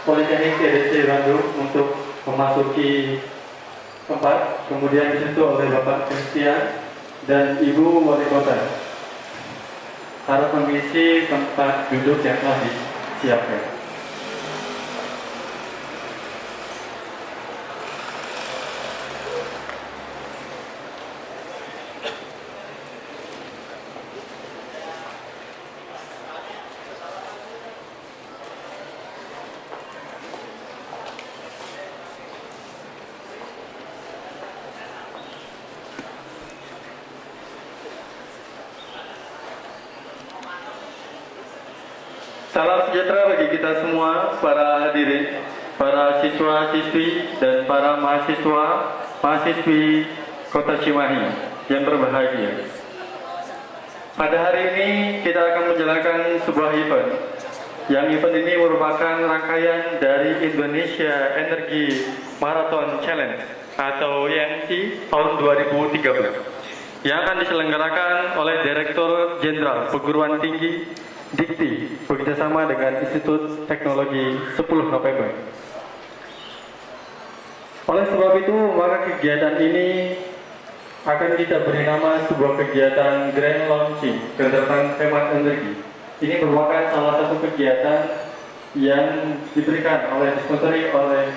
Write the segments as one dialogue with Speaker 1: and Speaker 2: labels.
Speaker 1: Politeknik TDC Bandung untuk memasuki tempat, kemudian disentuh oleh Bapak Christian dan Ibu Wali Kota. Harap mengisi tempat duduk yang telah disiapkan. Salam sejahtera bagi kita semua, para hadirin, para siswa-siswi, dan para mahasiswi Kota Cimahi yang berbahagia. Pada hari ini kita akan menjalankan sebuah event. Yang event ini merupakan rangkaian dari Indonesia Energy Marathon Challenge atau IMC tahun 2013 yang akan diselenggarakan oleh Direktur Jenderal Perguruan Tinggi Dikti bekerjasama dengan Institut Teknologi 10 November. Oleh sebab itu, maka kegiatan ini akan kita beri nama sebuah kegiatan Grand Launching Kendaraan Hemat Energi. Ini merupakan salah satu kegiatan yang diberikan oleh disponsori oleh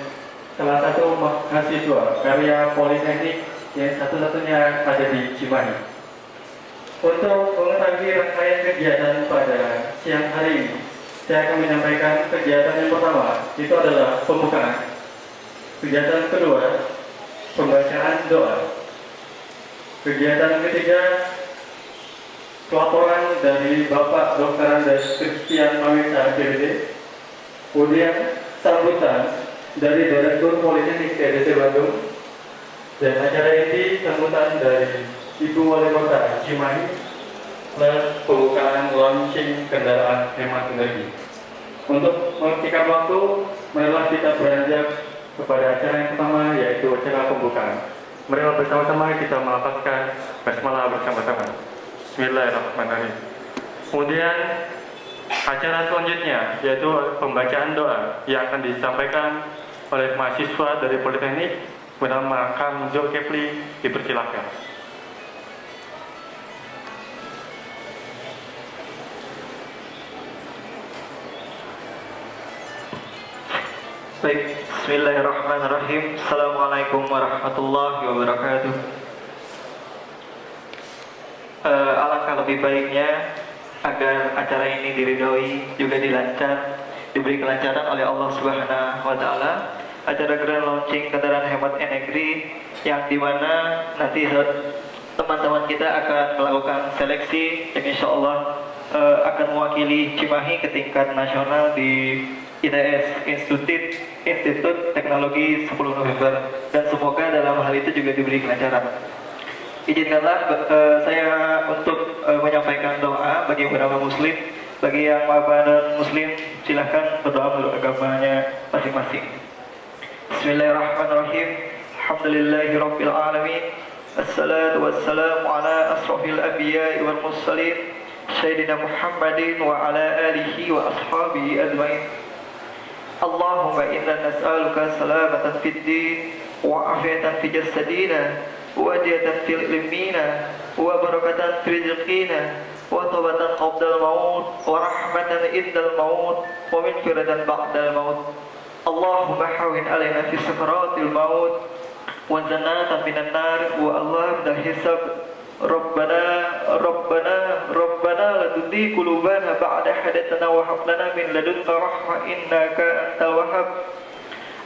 Speaker 1: salah satu mahasiswa karya Politeknik yang satu-satunya ada di Cimahi. Untuk mengetahui rangkaian kegiatan pada siang hari ini, saya akan menyampaikan kegiatan yang pertama, itu adalah pembukaan. Kegiatan kedua, pembacaan doa. Kegiatan ketiga, pelaporan dari Bapak Dr. Andes Christian Mawesa PhD. Kemudian sambutan dari Direktur Politeknik TDC Bandung. Dan acara ini sambutan dari Ibu Wali Kota Cimahi plus pembukaan launching kendaraan hemat energi. Untuk mengisikan waktu, marilah kita beranjak kepada acara yang pertama, yaitu acara pembukaan. Marilah bersama-sama kita melafazkan basmalah bersama-sama. Bismillahirrahmanirrahim. Kemudian acara selanjutnya yaitu pembacaan doa yang akan disampaikan oleh mahasiswa dari Politeknik bernama Kang Zulkifli. Dipersilakan.
Speaker 2: Baik, bismillahirrahmanirrahim. Assalamualaikum warahmatullahi wabarakatuh. Alangkah lebih baiknya agar acara ini diridhoi, juga diberi kelancaran oleh Allah Subhanahu wa Ta'ala. Acara Grand Launching Kendaraan Hemat Energi yang dimana nanti teman-teman kita akan melakukan seleksi yang insya Allah akan mewakili Cimahi ke tingkat nasional di ITS, Institut Teknologi 10 November, dan semoga dalam hal itu juga diberi kelancaran. Izinkanlah saya untuk menyampaikan doa bagi beberapa muslim. Bagi yang non muslim, silahkan berdoa menurut agamanya masing-masing. Bismillahirrahmanirrahim. Alhamdulillahirabbil alamin. Assalatu wassalamu ala asrofil anbiya'i wal mursalin Sayyidina Muhammadin wa ala alihi wa ashabihi ajmain. Allahumma inna nas'aluka salamatan fid din wa afiyatan fi jasadina wa ajatan fil ilmina wa barakatan fi rizqina wa tawbatan qabdal maut wa rahmatan indal maut wa minfiratan ba'dal maut. Allahumma hawin alaina fi sakaratil maut wa zanatan minan nar wa Allah dah hisab. Rabbana la tuzigh qulubana ba'da idh hadaytana wa hab lana min ladunka rahmah innaka antal wahhab.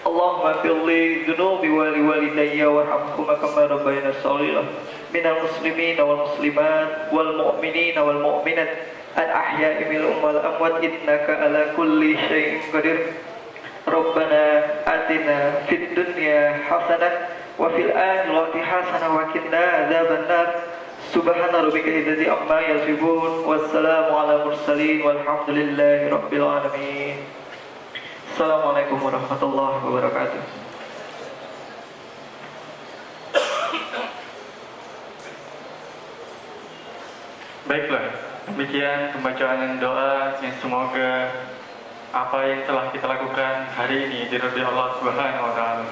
Speaker 2: Allahumma ighfir li dhunubi wa li walidayya warhamhuma kama rabbayana shaghira. Minal muslimina wal muslimat wal mu'minina wal mu'minat al ahya'i minhum wal amwat innaka ala kulli syai'in qadir. Rabbana atina fid dunya hasanah wa fil akhirati hasanah wa qina adzabannar. Subhana rabbika izzati amma yasifun wassalamu ala mursalin walhamdulillahi rabbil alamin. Assalamualaikum warahmatullahi wabarakatuh.
Speaker 1: Baiklah, demikian pembacaan doa yang semoga apa yang telah kita lakukan hari ini diridhoi Allah Subhanahu wa taala.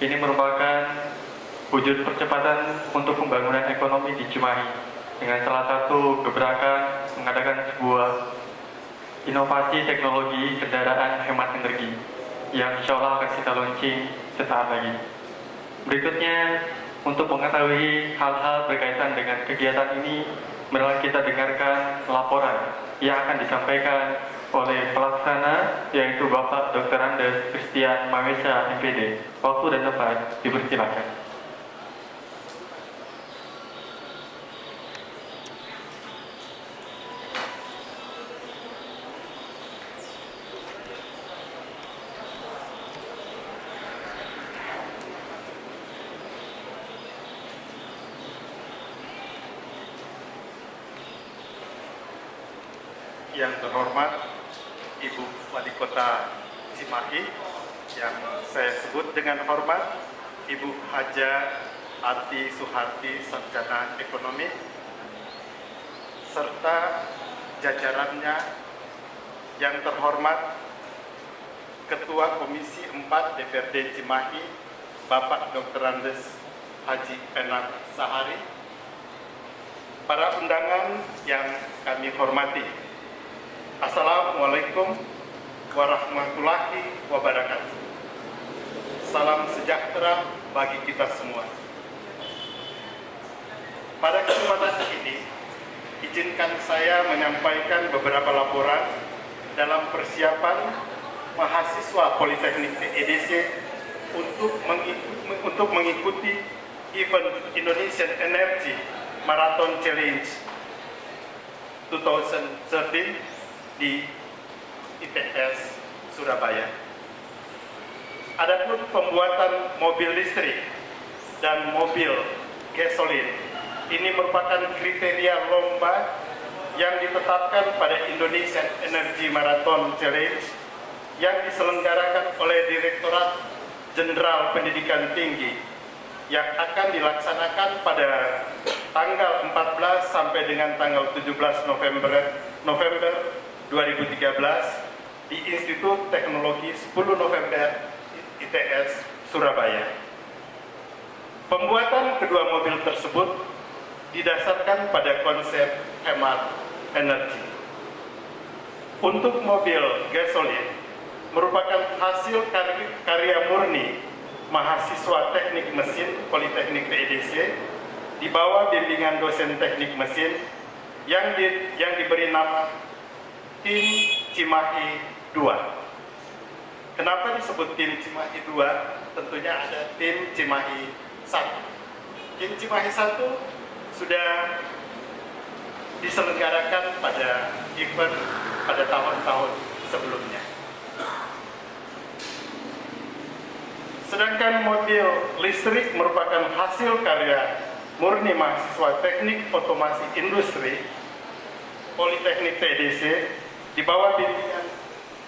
Speaker 1: Ini merupakan wujud percepatan untuk pembangunan ekonomi di Cimahi dengan salah satu gebrakan mengadakan sebuah inovasi teknologi kendaraan hemat energi yang insya Allah akan kita launching sesaat lagi. Berikutnya, untuk mengetahui hal-hal berkaitan dengan kegiatan ini, mari kita dengarkan laporan yang akan disampaikan oleh pelaksana, yaitu Bapak Dr. Andes Christian Mawesa, MPD. Waktu dan tempat dipersilakan.
Speaker 3: Yang terhormat Ibu Wali Kota Cimahi, yang saya sebut dengan hormat Ibu Haja Ati Suharti, Sarjana Ekonomi, serta jajarannya yang terhormat Ketua Komisi 4 DPRD Cimahi, Bapak Dr. Andes Haji Enak Sahari, para undangan yang kami hormati. Assalamualaikum warahmatullahi wabarakatuh. Salam sejahtera bagi kita semua. Pada kesempatan ini, izinkan saya menyampaikan beberapa laporan dalam persiapan mahasiswa Politeknik EDC untuk mengikuti event Indonesian Energy Marathon Challenge 2013 di ITS Surabaya. Adapun pembuatan mobil listrik dan mobil gasolin ini merupakan kriteria lomba yang ditetapkan pada Indonesian Energy Marathon Challenge yang diselenggarakan oleh Direktorat Jenderal Pendidikan Tinggi yang akan dilaksanakan pada tanggal 14 sampai dengan tanggal 17 November 2013 di Institut Teknologi 10 November ITS Surabaya. Pembuatan kedua mobil tersebut didasarkan pada konsep hemat energi. Untuk mobil gasolin merupakan hasil karya murni mahasiswa teknik mesin Politeknik PEDC di bawah bimbingan dosen teknik mesin yang diberi nama Tim Cimahi 2. Kenapa disebut Tim Cimahi 2? Tentunya ada Tim Cimahi 1. Tim Cimahi 1 sudah diselenggarakan pada event pada tahun-tahun sebelumnya. Sedangkan mobil listrik merupakan hasil karya murni mahasiswa teknik otomasi industri Politeknik PEDC di bawah bimbingan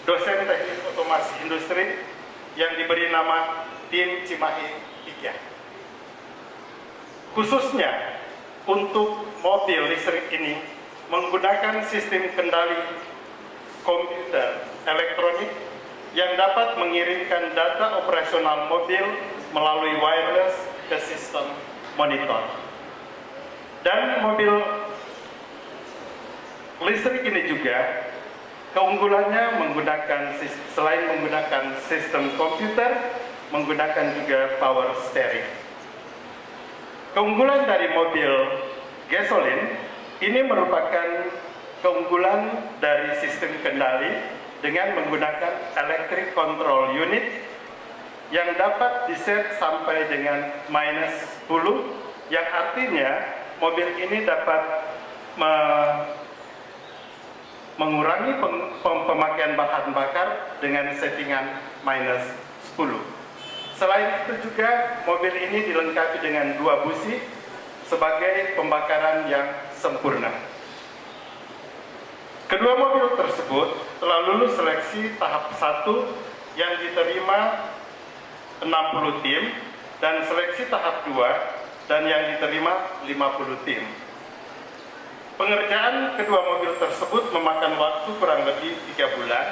Speaker 3: dosen teknik otomasi industri yang diberi nama Tim Cimahi 3. Khususnya untuk mobil listrik ini menggunakan sistem kendali komputer elektronik yang dapat mengirimkan data operasional mobil melalui wireless ke sistem monitor. Dan mobil listrik ini juga keunggulannya selain menggunakan sistem komputer, menggunakan juga power steering. Keunggulan dari mobil gasolin ini merupakan keunggulan dari sistem kendali dengan menggunakan electric control unit yang dapat diset sampai dengan -10, yang artinya mobil ini dapat mengurangi pemakaian bahan bakar dengan settingan -10. Selain itu juga mobil ini dilengkapi dengan 2 busi sebagai pembakaran yang sempurna. Kedua mobil tersebut telah lulus seleksi tahap 1 yang diterima 60 tim dan seleksi tahap 2 dan yang diterima 50 tim. Pengerjaan kedua mobil tersebut memakan waktu kurang lebih 3 bulan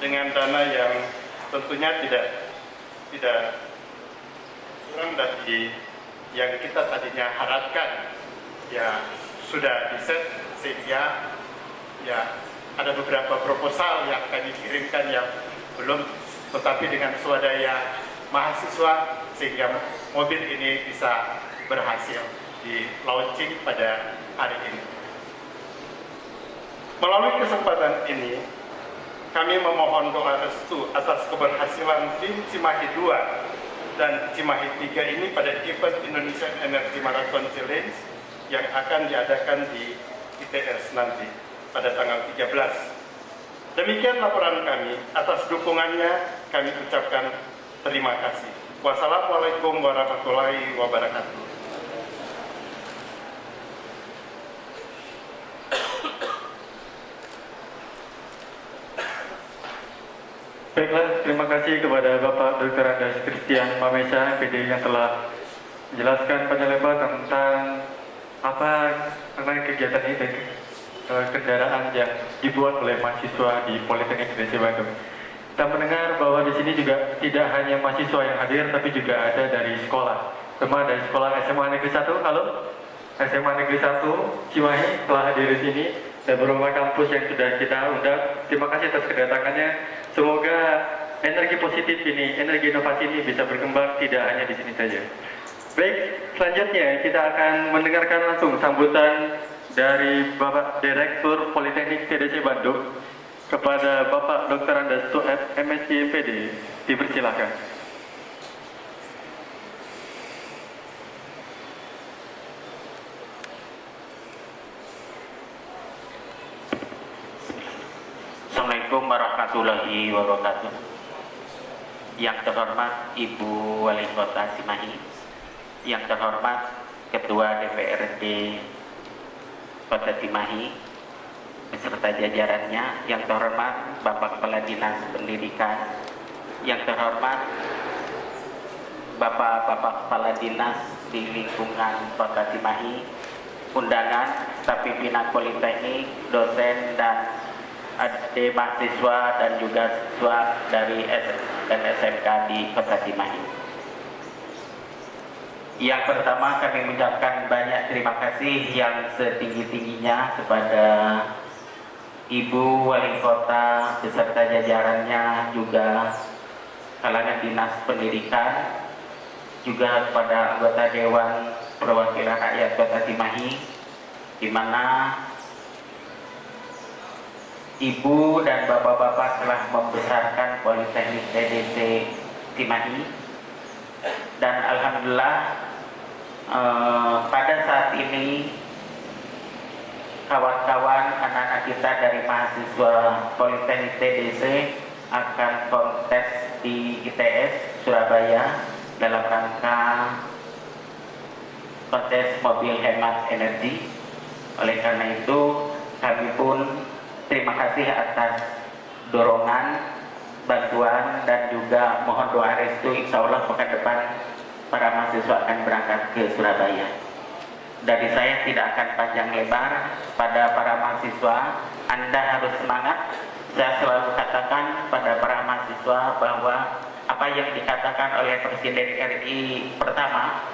Speaker 3: dengan dana yang tentunya tidak kurang dari yang kita tadinya harapkan. Ya sudah diset sehingga ya ada beberapa proposal yang kami kirimkan yang belum, tetapi dengan swadaya mahasiswa sehingga mobil ini bisa berhasil di launching pada hari ini. Melalui kesempatan ini, kami memohon doa restu atas keberhasilan tim Cimahi 2 dan Cimahi 3 ini pada event Indonesian Energy Marathon Challenge yang akan diadakan di ITS nanti pada tanggal 13. Demikian laporan kami. Atas dukungannya kami ucapkan terima kasih. Wassalamualaikum warahmatullahi wabarakatuh.
Speaker 1: Baiklah, terima kasih kepada Bapak Dr. Andes Christian Mamesa, PD, yang telah menjelaskan panjang lebar tentang apa kegiatan ini, kendaraan yang dibuat oleh mahasiswa di Politeknik Indonesia Bandung. Kita mendengar bahwa di sini juga tidak hanya mahasiswa yang hadir, tapi juga ada dari sekolah. Terutama dari sekolah SMA Negeri 1. Halo, SMA Negeri 1 Cimahi telah hadir di sini, dan beberapa kampus yang sudah kita undang. Terima kasih atas kedatangannya. Semoga energi positif ini, energi inovasi ini bisa berkembang tidak hanya di sini saja. Baik, selanjutnya kita akan mendengarkan langsung sambutan dari Bapak Direktur Politeknik TDC Bandung kepada Bapak Dr. Andes Sueb, MSc PD. Dipersilakan.
Speaker 4: Assalamualaikum warahmatullahi wabarakatuh. Yang terhormat Ibu Wali Kota Cimahi, yang terhormat Ketua DPRD Kota Cimahi beserta jajarannya, yang terhormat Bapak Kepala Dinas Pendidikan, yang terhormat Bapak-Bapak Kepala Dinas di lingkungan Kota Cimahi, undangan, staf pimpinan Politeknik, dosen dan adik mahasiswa dan juga siswa dari SMK di Kota Cimahi. Yang pertama, kami mengucapkan banyak terima kasih yang setinggi-tingginya kepada Ibu Wali Kota beserta jajarannya, juga kalangan Dinas Pendidikan, juga kepada anggota Dewan Perwakilan Rakyat Kota Cimahi, di mana Ibu dan Bapak-Bapak telah membesarkan Politeknik TDC Cimahi, dan alhamdulillah pada saat ini kawan-kawan anak-anak kita dari mahasiswa Politeknik TDC akan kontes di ITS Surabaya dalam rangka kontes mobil hemat energi. Oleh karena itu kami pun terima kasih atas dorongan, bantuan, dan juga mohon doa restu. Insya Allah pekan depan para mahasiswa akan berangkat ke Surabaya. Dari saya tidak akan panjang lebar. Pada para mahasiswa, Anda harus semangat. Saya selalu katakan pada para mahasiswa bahwa apa yang dikatakan oleh Presiden RI pertama,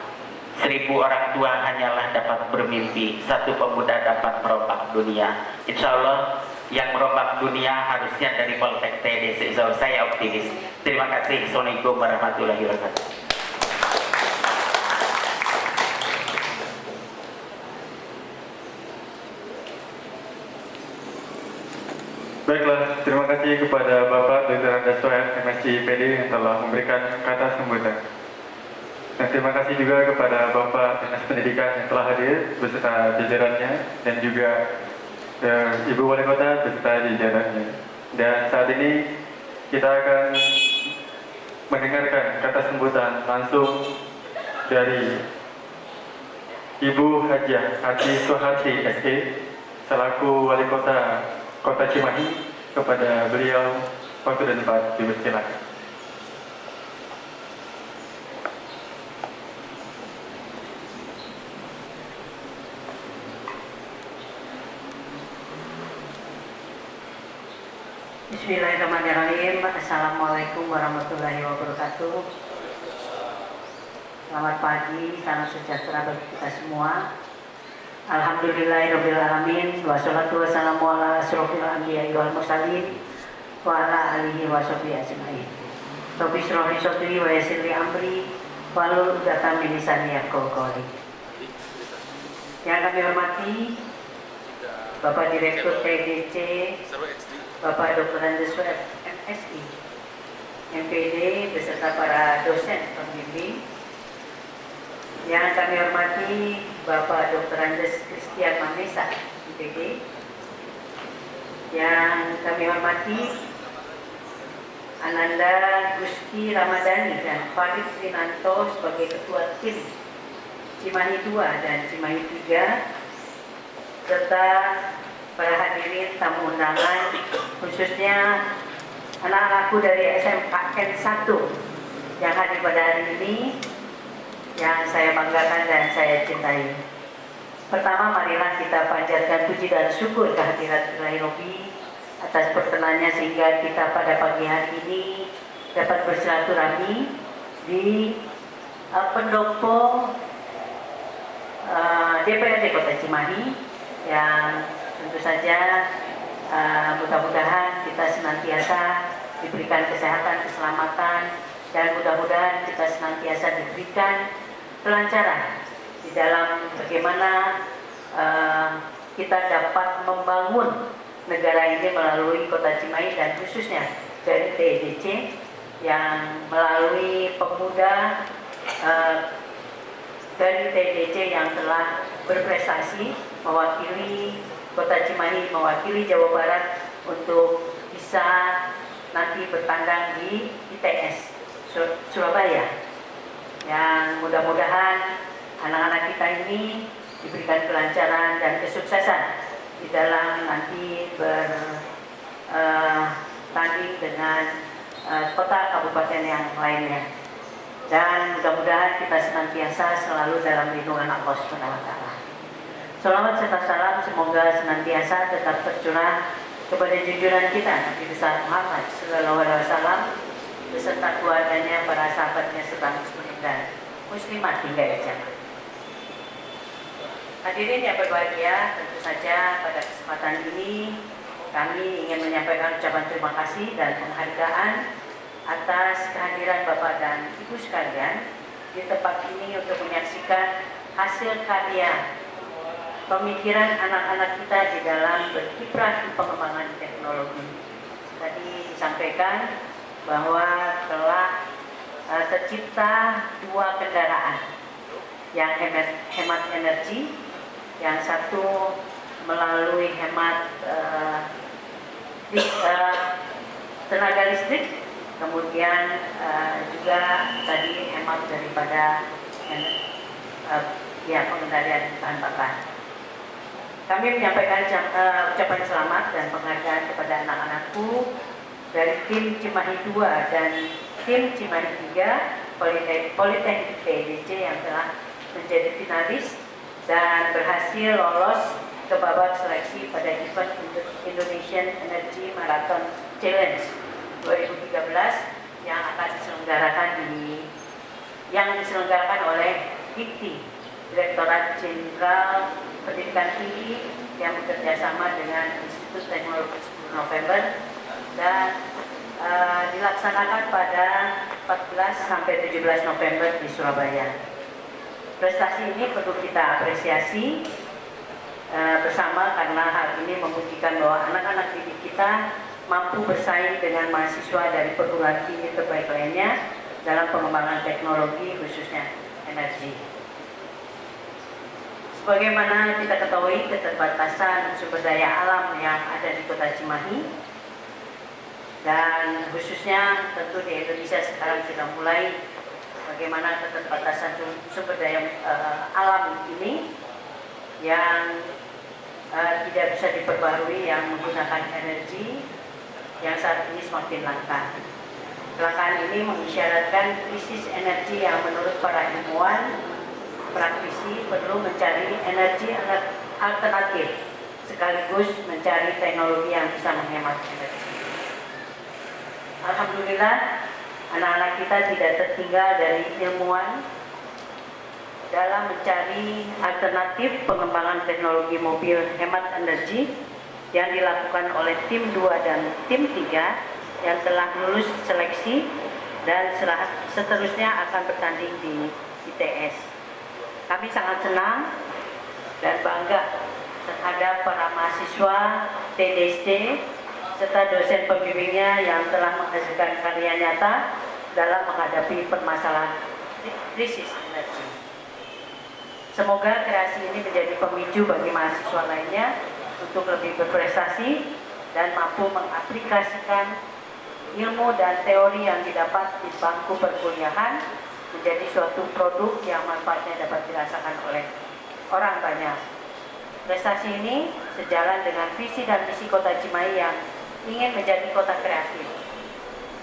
Speaker 4: 1000 orang tua hanyalah dapat bermimpi, 1 pemuda dapat merombak dunia. Insya Allah yang merombak dunia harusnya dari Politeknik TDC. Insya Allah saya optimis. Terima kasih. Assalamualaikum warahmatullahi wabarakatuh.
Speaker 1: Baiklah, terima kasih kepada Bapak Dr. Andes Sueb, MSc PD, yang telah memberikan kata sambutan. Dan terima kasih juga kepada Bapak Dinas Pendidikan yang telah hadir beserta jajarannya, dan juga Ibu Wali Kota beserta jajarannya. Dan saat ini kita akan mendengarkan kata sambutan langsung dari Ibu Hajah Adi Soeharti SE selaku Wali Kota Kota Cimahi. Kepada beliau waktu dan tempat dipersilakan.
Speaker 5: Bismillahirrahmanirrahim. Assalamualaikum warahmatullahi wabarakatuh. Selamat pagi, salam sejahtera bagi kita semua. Alhamdulillahirrahmanirrahim. Wassalatu wassalamu ala asrofil anbiya'i wal mursalin wa ala alihi wa sahbihi ajma'in. Rabbi shrah li sadri wa yassir li amri wahlul 'uqdatam min lisani yafqahu qawli. Yang kami hormati Bapak Direktur TDC, Bapak Dr. Andes MSI, MPD beserta para dosen pembimbing. Yang kami hormati Bapak Dr. Andes Christian Mamesa, MPD. Yang kami hormati Ananda Gusti Ramadhani dan Farid Rinanto sebagai Ketua Tim Cimahi 2 dan Cimahi 3, serta para hadirin tamu undangan, khususnya anak-anakku dari SMKN 1 yang hadir pada hari ini, yang saya banggakan dan saya cintai. Pertama, marilah kita panjatkan puji dan syukur kehadirat Ilahi Rabbi atas perkenannya sehingga kita pada pagi hari ini dapat bersilaturahmi di pendopo DPRD Kota Cimahi, yang tentu saja mudah-mudahan kita senantiasa diberikan kesehatan, keselamatan, dan mudah-mudahan kita senantiasa diberikan kelancaran di dalam bagaimana kita dapat membangun negara ini melalui Kota Cimahi dan khususnya dari TDC yang melalui pemuda dari TDC yang telah berprestasi mewakili Kota Cimahi, mewakili Jawa Barat untuk bisa nanti bertandang di ITS Surabaya. Yang mudah-mudahan anak-anak kita ini diberikan kelancaran dan kesuksesan di dalam nanti bertanding dengan kota kabupaten yang lainnya. Dan mudah-mudahan kita senantiasa selalu dalam lindungan Allah Subhanahu wa Ta'ala. Salawat serta salam semoga senantiasa tetap tercurah kepada junjungan kita Nabi besar Muhammad Sallallahu Alaihi Wasallam beserta keluarganya, para sahabatnya serta muslimin dan muslimat hingga akhir. Hadirin yang berbahagia, tentu saja pada kesempatan ini kami ingin menyampaikan ucapan terima kasih dan penghargaan atas kehadiran Bapak dan Ibu sekalian di tempat ini untuk menyaksikan hasil karya pemikiran anak-anak kita di dalam berkiprah di pengembangan teknologi. Tadi disampaikan bahwa telah tercipta 2 kendaraan yang hemat energi, yang satu melalui hemat tenaga listrik, kemudian juga tadi hemat daripada pengendalian bahan bakar. Kami menyampaikan ucapan selamat dan penghargaan kepada anak-anakku dari tim Cimahi 2 dan tim Cimahi 3 Politeknik TDC yang telah menjadi finalis dan berhasil lolos ke babak seleksi pada event Indonesian Energy Marathon Challenge 2013 yang akan diselenggarakan oleh DIKTI, Direktorat Jenderal Pendidikan Tinggi, yang bekerja sama dengan Institut Teknologi 10 November dan dilaksanakan pada 14 sampai 17 November di Surabaya. Prestasi ini perlu kita apresiasi bersama karena hal ini membuktikan bahwa anak-anak didik kita mampu bersaing dengan mahasiswa dari perguruan tinggi terbaik lainnya dalam pengembangan teknologi khususnya energi. Sebagaimana kita ketahui keterbatasan sumber daya alam yang ada di Kota Cimahi dan khususnya tentu di Indonesia sekarang sudah mulai bagaimana keterbatasan sumber daya alam ini yang tidak bisa diperbarui, yang menggunakan energi yang saat ini semakin langka. Kelangkaan ini mengisyaratkan krisis energi yang menurut para ilmuwan praktisi perlu mencari energi alternatif sekaligus mencari teknologi yang bisa menghemat energi. Alhamdulillah, anak-anak kita tidak tertinggal dari ilmuwan dalam mencari alternatif pengembangan teknologi mobil hemat energi yang dilakukan oleh tim 2 dan tim 3 yang telah lulus seleksi dan seterusnya akan bertanding di ITS. Kami sangat senang dan bangga terhadap para mahasiswa TDC serta dosen pembimbingnya yang telah menghasilkan karya nyata dalam menghadapi permasalahan krisis energi. Semoga kreasi ini menjadi pemicu bagi mahasiswa lainnya untuk lebih berprestasi dan mampu mengaplikasikan ilmu dan teori yang didapat di bangku perkuliahan menjadi suatu produk yang manfaatnya dapat dirasakan oleh orang banyak. Prestasi ini sejalan dengan visi dan misi Kota Cimahi yang ingin menjadi kota kreatif.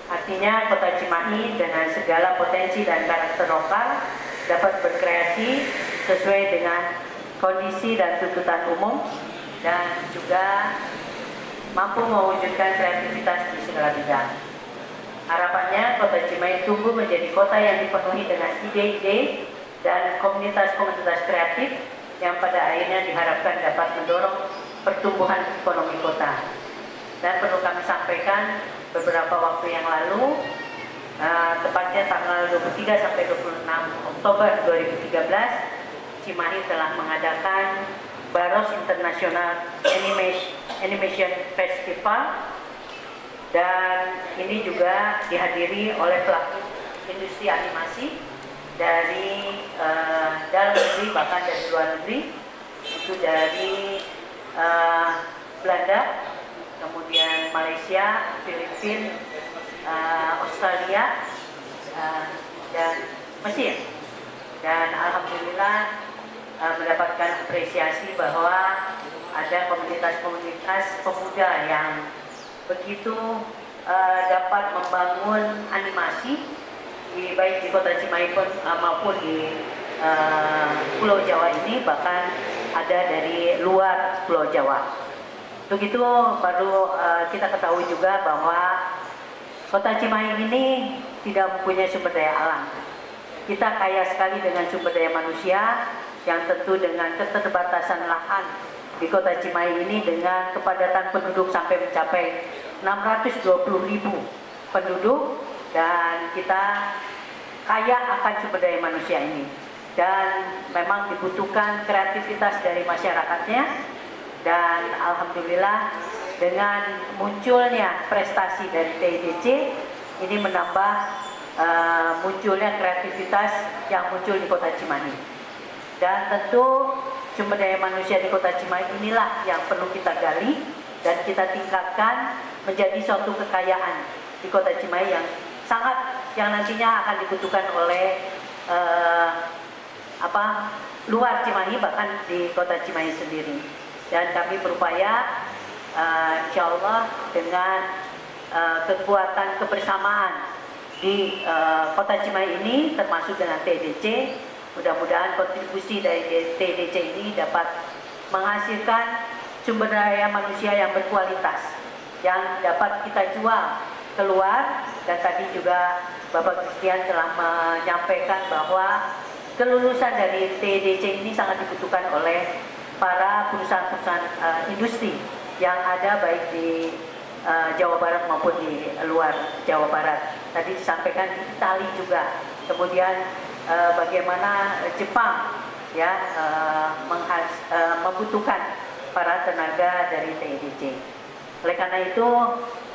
Speaker 5: Artinya Kota Cimahi dengan segala potensi dan karakter lokal dapat berkreasi sesuai dengan kondisi dan tuntutan umum dan juga mampu mewujudkan kreativitas di segala bidang. Harapannya Kota Cimahi tumbuh menjadi kota yang dipenuhi dengan ide-ide dan komunitas-komunitas kreatif yang pada akhirnya diharapkan dapat mendorong pertumbuhan ekonomi kota. Dan perlu kami sampaikan, beberapa waktu yang lalu, tepatnya tanggal 23 sampai 26 Oktober 2013, Cimahi telah mengadakan Baros International Animation Festival, dan ini juga dihadiri oleh pelaku industri animasi dari dalam negeri bahkan dari luar negeri, itu dari Belanda, kemudian Malaysia, Filipina, Australia, dan Mesir. Dan alhamdulillah mendapatkan apresiasi bahwa ada komunitas-komunitas pemuda yang begitu dapat membangun animasi baik di Kota Cimahi maupun di Pulau Jawa ini, bahkan ada dari luar Pulau Jawa. Untuk itu baru kita ketahui juga bahwa Kota Cimahi ini tidak mempunyai sumber daya alam. Kita kaya sekali dengan sumber daya manusia yang tentu dengan keterbatasan lahan di Kota Cimahi ini dengan kepadatan penduduk sampai mencapai 620.000 penduduk, dan kita kaya akan sumber daya manusia ini. Dan memang dibutuhkan kreativitas dari masyarakatnya. Dan alhamdulillah dengan munculnya prestasi dari TDC ini menambah munculnya kreativitas yang muncul di Kota Cimahi. Dan tentu sumber daya manusia di Kota Cimahi inilah yang perlu kita gali dan kita tingkatkan menjadi suatu kekayaan di Kota Cimahi yang nantinya akan dibutuhkan oleh luar Cimahi, bahkan di Kota Cimahi sendiri. Dan kami berupaya insya Allah dengan kekuatan kebersamaan di Kota Cimahi ini termasuk dengan TDC, mudah-mudahan kontribusi dari TDC ini dapat menghasilkan sumber daya manusia yang berkualitas yang dapat kita jual keluar. Dan tadi juga Bapak Christian telah menyampaikan bahwa kelulusan dari TDC ini sangat dibutuhkan oleh para perusahaan-perusahaan industri yang ada baik di Jawa Barat maupun di luar Jawa Barat. Tadi disampaikan di Itali juga. Kemudian bagaimana Jepang ya membutuhkan para tenaga dari TDC. Oleh karena itu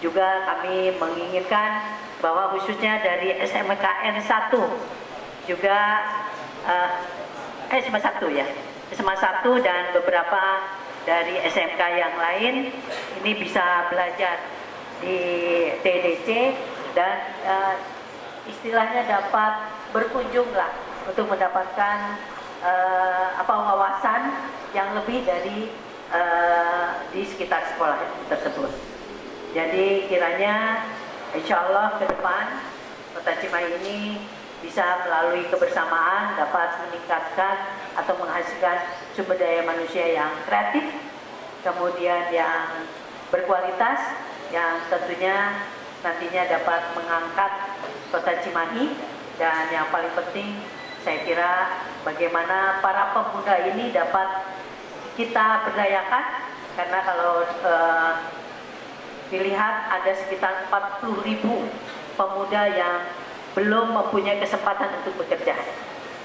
Speaker 5: juga kami menginginkan bahwa khususnya dari SMKN 1 juga SMA 1 ya. SMA 1 dan beberapa dari SMK yang lain ini bisa belajar di TDC dan istilahnya dapat berkunjung lah untuk mendapatkan wawasan yang lebih dari di sekitar sekolah tersebut. Jadi kiranya insya Allah ke depan Kota Cimahi ini bisa melalui kebersamaan dapat meningkatkan atau menghasilkan sumber daya manusia yang kreatif, kemudian yang berkualitas, yang tentunya nantinya dapat mengangkat Kota Cimahi, dan yang paling penting saya kira bagaimana para pemuda ini dapat kita berdayakan, karena kalau dilihat ada sekitar 40.000 pemuda yang belum mempunyai kesempatan untuk bekerja.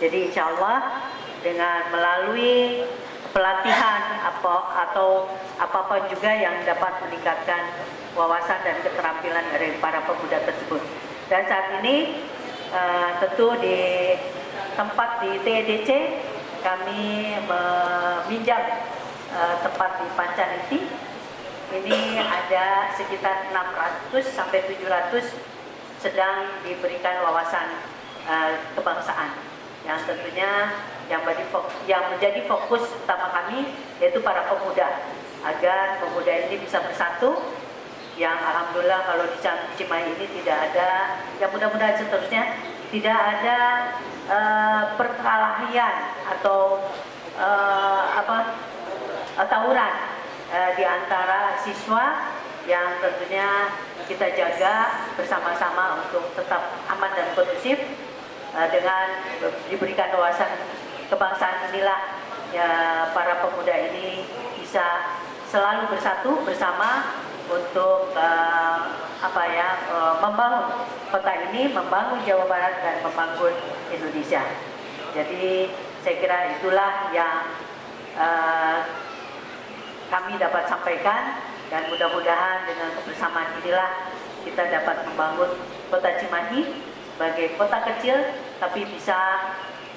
Speaker 5: Jadi insya Allah dengan melalui pelatihan atau apapun juga yang dapat meningkatkan wawasan dan keterampilan dari para pemuda tersebut. Dan saat ini tentu di tempat di TEDC kami meminjam tempat di Pancaniti. Ini ada sekitar 600 sampai 700 sedang diberikan wawasan kebangsaan, yang tentunya yang menjadi fokus utama kami yaitu para pemuda, agar pemuda ini bisa bersatu. Yang alhamdulillah kalau di Cimahi ini tidak ada, yang mudah-mudahan seterusnya tidak ada perkelahian atau tawuran di antara siswa, yang tentunya kita jaga bersama-sama untuk tetap aman dan kondusif. Dengan diberikan wawasan kebangsaan inilah ya, para pemuda ini bisa selalu bersatu bersama untuk membangun kota ini, membangun Jawa Barat, dan membangun Indonesia. Jadi saya kira itulah yang kami dapat sampaikan, dan mudah-mudahan dengan kebersamaan inilah kita dapat membangun Kota Cimahi sebagai kota kecil tapi bisa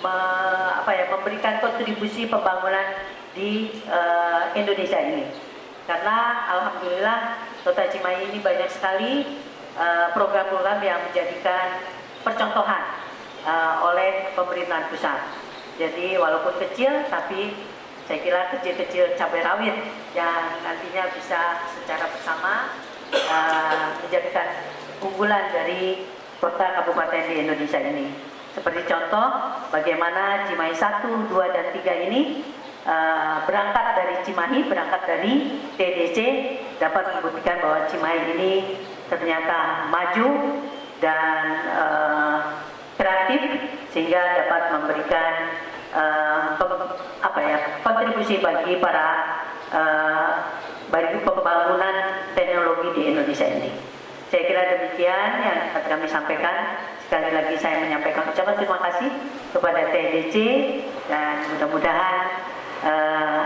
Speaker 5: memberikan kontribusi pembangunan di Indonesia ini. Karena alhamdulillah Kota Cimahi ini banyak sekali program-program yang menjadikan percontohan oleh pemerintahan pusat. Jadi walaupun kecil, tapi saya kira kecil-kecil cabai rawit yang nantinya bisa secara bersama menjadikan unggulan dari kota kabupaten di Indonesia ini. Seperti contoh bagaimana Cimahi 1, 2, dan 3 ini berangkat dari Cimahi, berangkat dari TDC, dapat membuktikan bahwa Cimahi ini ternyata maju dan kreatif, sehingga dapat memberikan kontribusi bagi bagi pembangunan teknologi di Indonesia ini. Saya kira demikian yang dapat kami sampaikan. Sekali lagi saya menyampaikan ucapan terima kasih kepada TDC, dan mudah-mudahan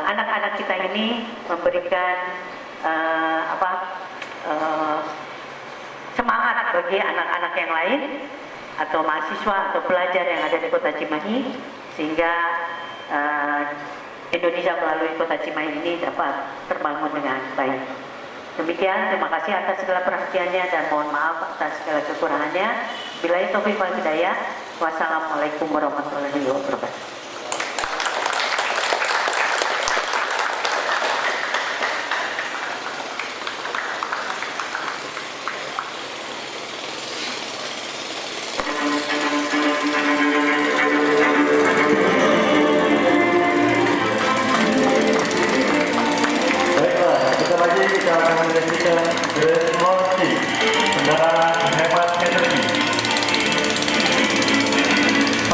Speaker 5: anak-anak kita ini memberikan semangat bagi anak-anak yang lain atau mahasiswa atau pelajar yang ada di Kota Cimahi, sehingga Indonesia melalui Kota Cimahi ini dapat terbangun dengan baik. Demikian, terima kasih atas segala perhatiannya, dan mohon maaf atas segala kekurangannya. Billahi taufiq wal hidayah. Wassalamualaikum warahmatullahi wabarakatuh.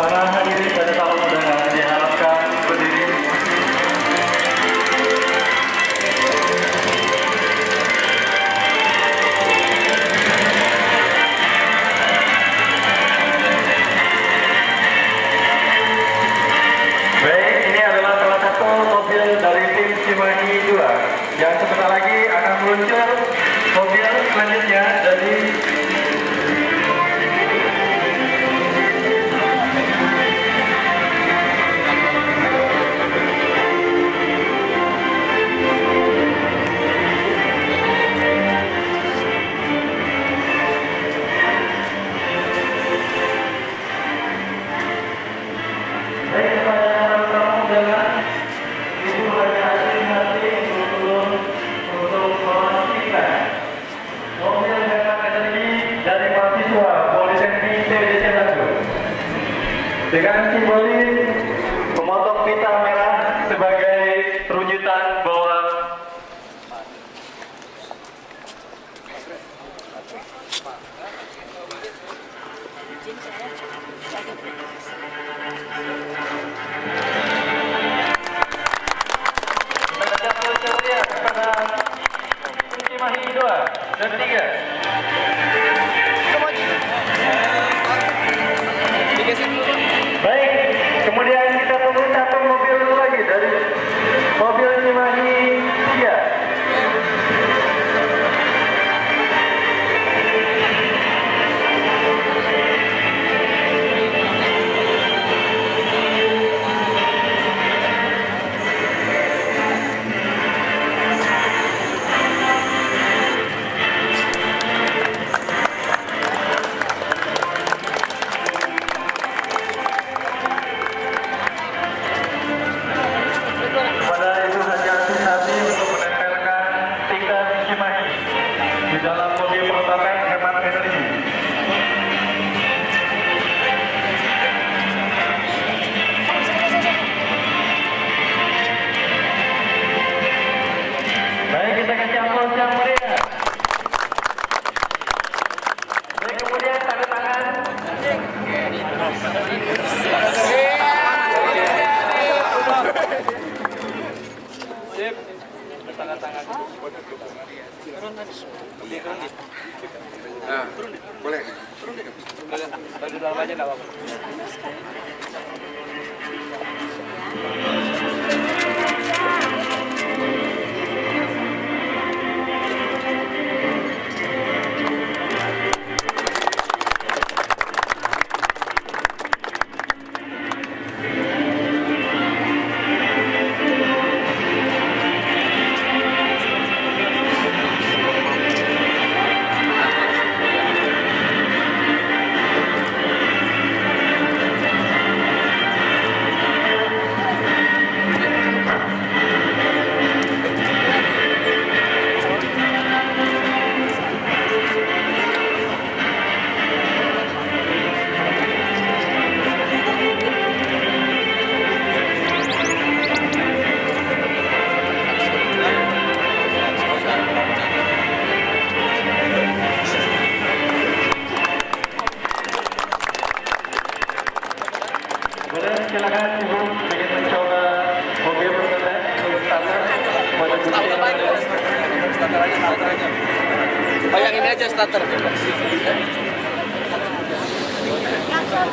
Speaker 1: Para hadirin dan tamu undangan diharapkan berdiri. Baik, ini adalah salah satu mobil dari tim Cimahi 2 yang sebentar lagi akan meluncur mobil selanjutnya dari dengan simbolis memotong pita merah sebagai rujukan bahwa
Speaker 2: Cimahi 2 dan 3. Baik, kemudian kita tunggu satu mobil lagi dari mobil Cimahi 3. Pada Ibu Haji Asisati untuk menempelkan tiket Cimahi di dalam mobil prototipe hemat energi. Baik, kita kasih aplaus yang meriah. Baik, kemudian tanda tangan.
Speaker 6: Nah, boleh. Boleh silakan Ibu ingin mencoba mobil prototipe starter Oh, yang ini aja starter.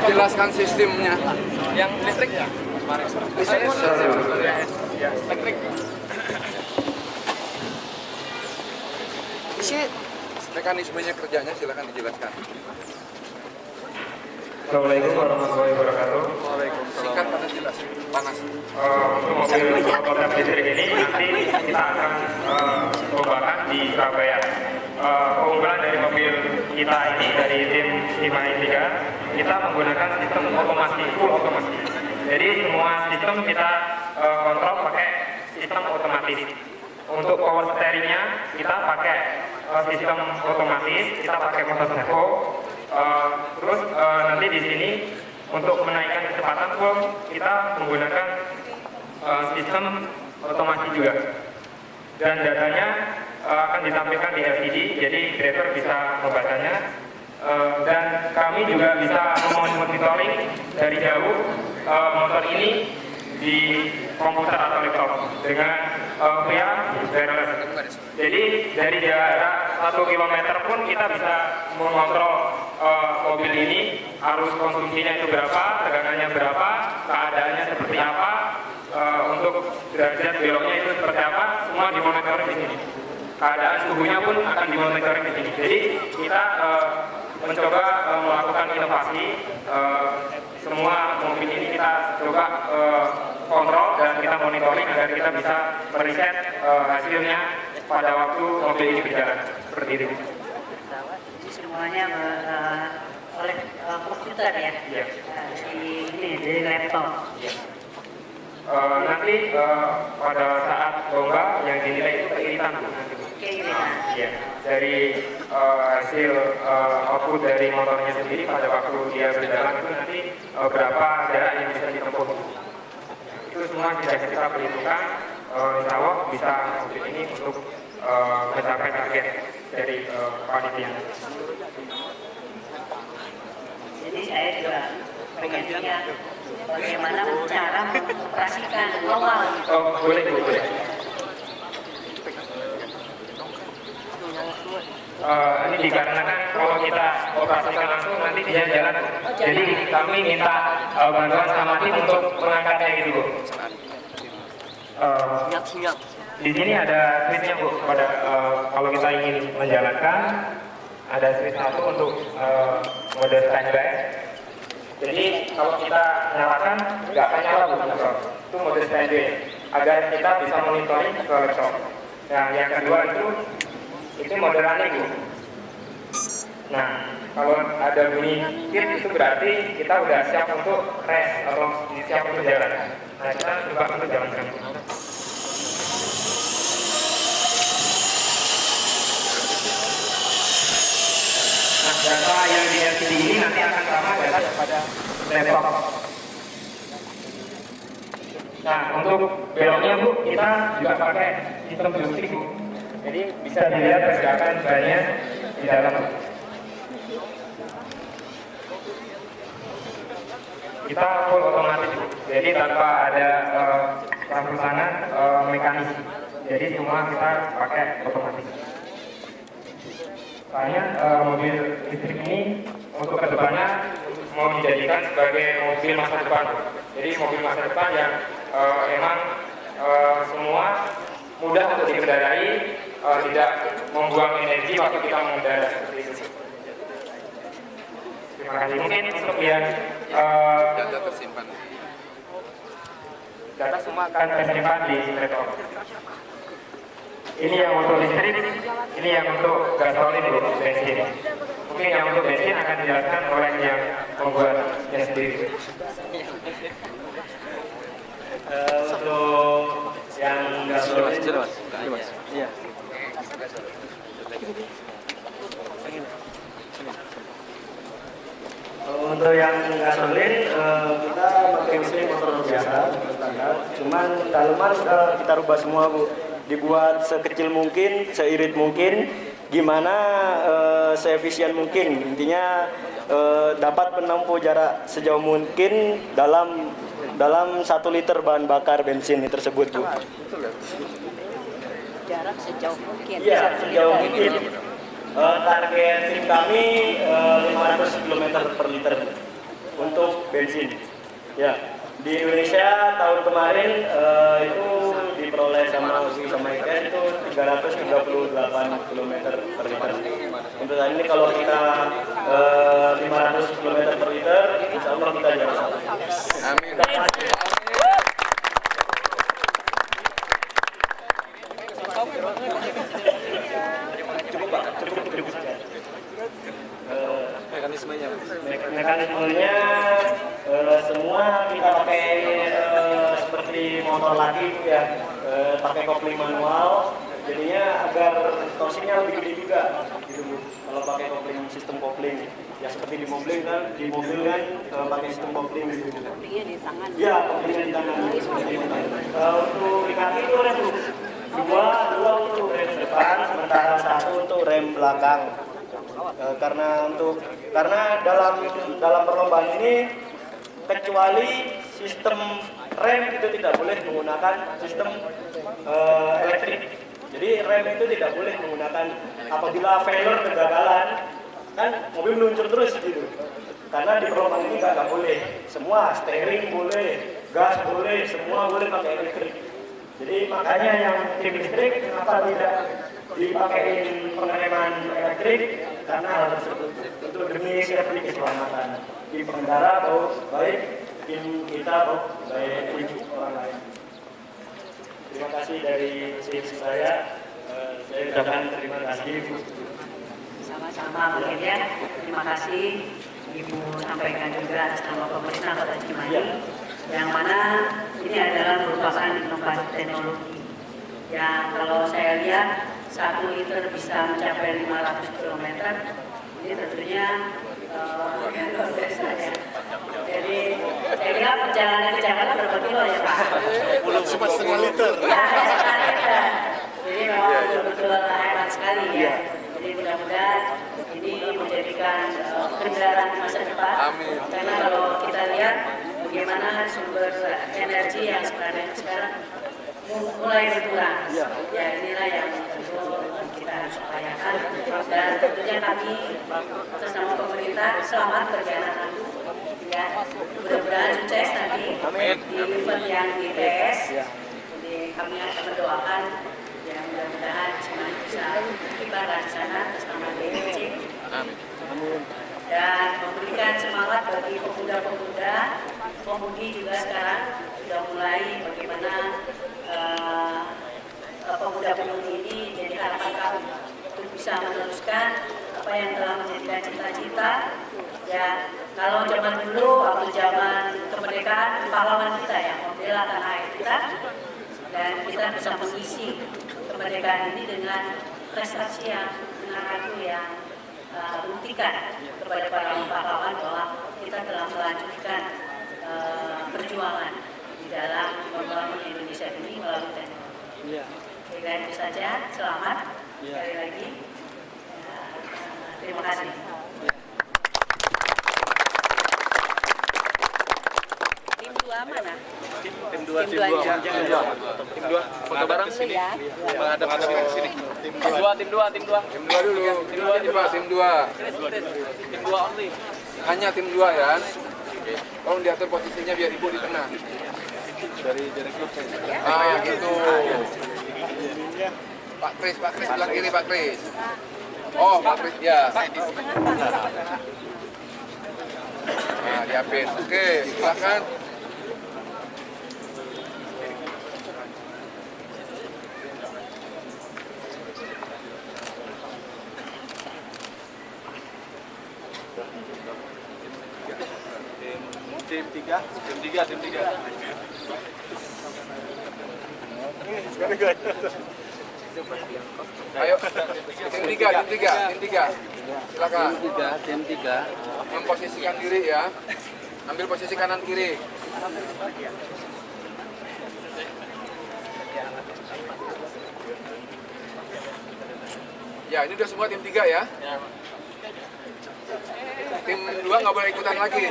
Speaker 6: Jelaskan sistemnya. Yang listrik ya? Listrik. Isi mekanismenya kerjanya silakan dijelaskan.
Speaker 1: Assalamualaikum warahmatullahi wabarakatuh.
Speaker 6: Singkat pada jelas, panas.
Speaker 1: Untuk mobil prototipe listrik ini nanti kita akan lombakan di Surabaya. Keunggulan dari mobil kita ini dari tim Cimahi 3, kita menggunakan sistem otomasi, full otomasi. Jadi semua sistem kita kontrol pakai sistem otomatis. Untuk power steeringnya kita pakai sistem otomatis, kita pakai motor servo. Terus nanti di sini untuk menaikkan kecepatan pun kita menggunakan sistem otomasi juga. Dan datanya akan ditampilkan di LCD, jadi driver bisa membacanya. Dan kami juga bisa monitoring dari jauh motor ini di komputer atau laptop dengan via wireless. Jadi dari jarak 1 km pun kita bisa mengontrol mobil ini, arus konsumsinya itu berapa, tegangannya berapa, keadaannya seperti apa, untuk derajat beloknya itu seperti apa, semua dimonitoring di sini. Keadaan suhunya pun akan dimonitoring di sini. Jadi kita mencoba melakukan inovasi. Semua mobil ini kita coba kontrol dan kita monitoring agar kita bisa meriset hasilnya pada waktu mobil ini berjalan. Seperti itu.
Speaker 5: Jadi semuanya oleh komputer ya?
Speaker 1: Iya.
Speaker 5: Dari laptop.
Speaker 1: Nanti pada saat lomba yang dinilai itu keiritan Bu. Iya. Dari hasil output dari motornya sendiri pada waktu dia berjalan itu nanti berapa jarak yang bisa ditempuh. Itu semua sudah kita perhitungkan. Insya Allah bisa mobil ini untuk mencapai target dari panitia.
Speaker 5: Jadi Jadi saya juga pengen lihat bagaimana cara mengoperasikan awal.
Speaker 2: Oh, boleh, Bu, boleh. Ini dikarenakan kalau kita operasikan langsung nanti dia jalan. Jadi kami minta bantuan sama tim untuk mengangkatnya gitu, Bu. Di sini ada switchnya, Bu. Pada kalau kita ingin menjalankan, ada switch satu untuk mode standby. Jadi kalau kita nyalakan nggak akan nyala, Bu. Itu mode standby agar kita bisa monitoring ke laptop. Nah, yang kedua itu mode running, Bu. Nah, kalau ada bunyi tip itu berarti kita udah siap untuk rest atau siap untuk jalan. Nah, kita coba untuk jalankan. Nah, data yang di LCD ini nanti akan sama data pada laptop. Nah, untuk beloknya, Bu, kita juga pakai sistem joystick, Bu. Jadi bisa dilihat pergerakan bannya di dalam. Kita full otomatis, Bu. Jadi tanpa ada campuran mekanis. Jadi semua kita pakai otomatis. Soalnya mobil listrik ini untuk kedepannya mau dijadikan sebagai mobil masa depan. Jadi mobil masa depan yang emang semua mudah untuk dikendarai, tidak membuang energi waktu kita mengendarai seperti itu. Terima kasih. Mungkin untuk yang
Speaker 7: Data tersimpan.
Speaker 2: data semua akan tersimpan di laptop. Ini yang untuk listrik, ini yang untuk gasolin, bensin. Mungkin yang untuk bensin akan dijelaskan oleh yang membuatnya sendiri.
Speaker 6: Untuk yang gasolin, iya. Untuk yang gasolin kita pakai mesin motor biasa standar. Cuman daleman kita rubah semua, Bu. Dibuat sekecil mungkin, seirit mungkin, gimana seefisien mungkin. Intinya dapat menempuh jarak sejauh mungkin dalam 1 liter bahan bakar bensin tersebut, Bu.
Speaker 5: Jarak sejauh mungkin.
Speaker 6: Iya, sejauh mungkin. Target tim kami 500 km per liter untuk bensin. Ya, di Indonesia tahun kemarin itu diperoleh sama USI sama IKN itu 338 km per liter. Untuk saat ini kalau kita 500 km per liter, insya Allah kita juara.
Speaker 7: Amin.
Speaker 6: Mekanismenya semua kita pakai seperti motor lagi, ya, pakai kopling manual, jadinya agar torsinya lebih gede juga gitu, Bu. Kalau pakai kopling, sistem kopling ya seperti di mobil kan pakai sistem kopling gitu.
Speaker 5: Koplingnya di tangan.
Speaker 6: Ya, koplingnya di tangan. Untuk di kaki itu rem, Bu. Dua untuk rem depan, sementara satu untuk rem belakang. Karena dalam perlombaan ini kecuali sistem rem itu tidak boleh menggunakan sistem elektrik. Jadi rem itu tidak boleh menggunakan apabila failure kegagalan, kan mobil meluncur terus gitu. Karena di perlombaan ini nggak boleh. Semua steering boleh, gas boleh, semua boleh pakai elektrik. Jadi makanya yang tim listrik kenapa tidak dipakai pengereman elektrik, karena hal tersebut untuk demi safety keselamatan tim pengendara baik tim kita baik tim orang lain. Terima kasih dari tim saya ucapkan terima kasih, Bu.
Speaker 5: Sama-sama, mungkin ya. Terima kasih Ibu sampaikan juga atas nama pemerintah Kota Cimahi, yang mana ini adalah merupakan inovasi teknologi yang kalau saya lihat 1 liter bisa mencapai 500 km. Ini tentunya luar biasa ya. Jadi saya lihat perjalanan ke Jakarta berapa kilo ya, Pak?
Speaker 7: Belum sempat setengah liter.
Speaker 5: Ya, setengah liter. Jadi memang betul-betul hemat sekali ya. Jadi mudah-mudahan ini menjadikan kebenaran di masa depan.
Speaker 7: Amin.
Speaker 5: Karena kalau kita lihat bagaimana sumber energi yang sekarang mulai berkurang. Ya inilah yang tentu kita harus upayakan, dan tentunya kami atas nama pemerintah selamat perjalanan. Ya, mudah-mudahan sukses nanti di event yang di PS. Jadi kami akan mendoakan yang mudah-mudahan Cimahi bisa kibarkan di sana atas nama DPC. Dan memberikan semangat bagi pemuda-pemuda, pemudi juga sekarang sudah mulai bagaimana pemuda-pemudi ini jadi harapan kami untuk bisa meneruskan apa yang telah menjadikan cita-cita. Ya, kalau zaman dulu waktu zaman kemerdekaan pahlawan kita yang membela tanah air kita, dan kita bisa mengisi kemerdekaan ini dengan prestasi yang aku yang buktikan kepada para pahlawan bahwa kita telah melanjutkan perjuangan di dalam membangun Indonesia ini melalui teknologi. Kira itu saja, selamat sekali lagi. Terima kasih. Tim 2 mana?
Speaker 6: Tim 2 foto bareng sini. Menghadap ke sini. Tim 2
Speaker 7: dulu. Coba tim 2.
Speaker 6: Tim 2 only.
Speaker 7: Hanya tim 2 ya. Tolong diatur posisinya biar ibu di tengah.
Speaker 6: Dari klub saya.
Speaker 7: Ah gitu. Pak Kris sebelah kiri Pak Kris. Oh Pak Kris ya. Nah diapin. Oke silakan.
Speaker 6: Tim 3.
Speaker 7: Ayo tim 3. Silakan.
Speaker 6: Tim 3.
Speaker 7: Memposisikan diri ya. Ambil posisi kanan kiri. Ya, ini udah semua tim 3 ya. Tim 2 nggak boleh ikutan lagi.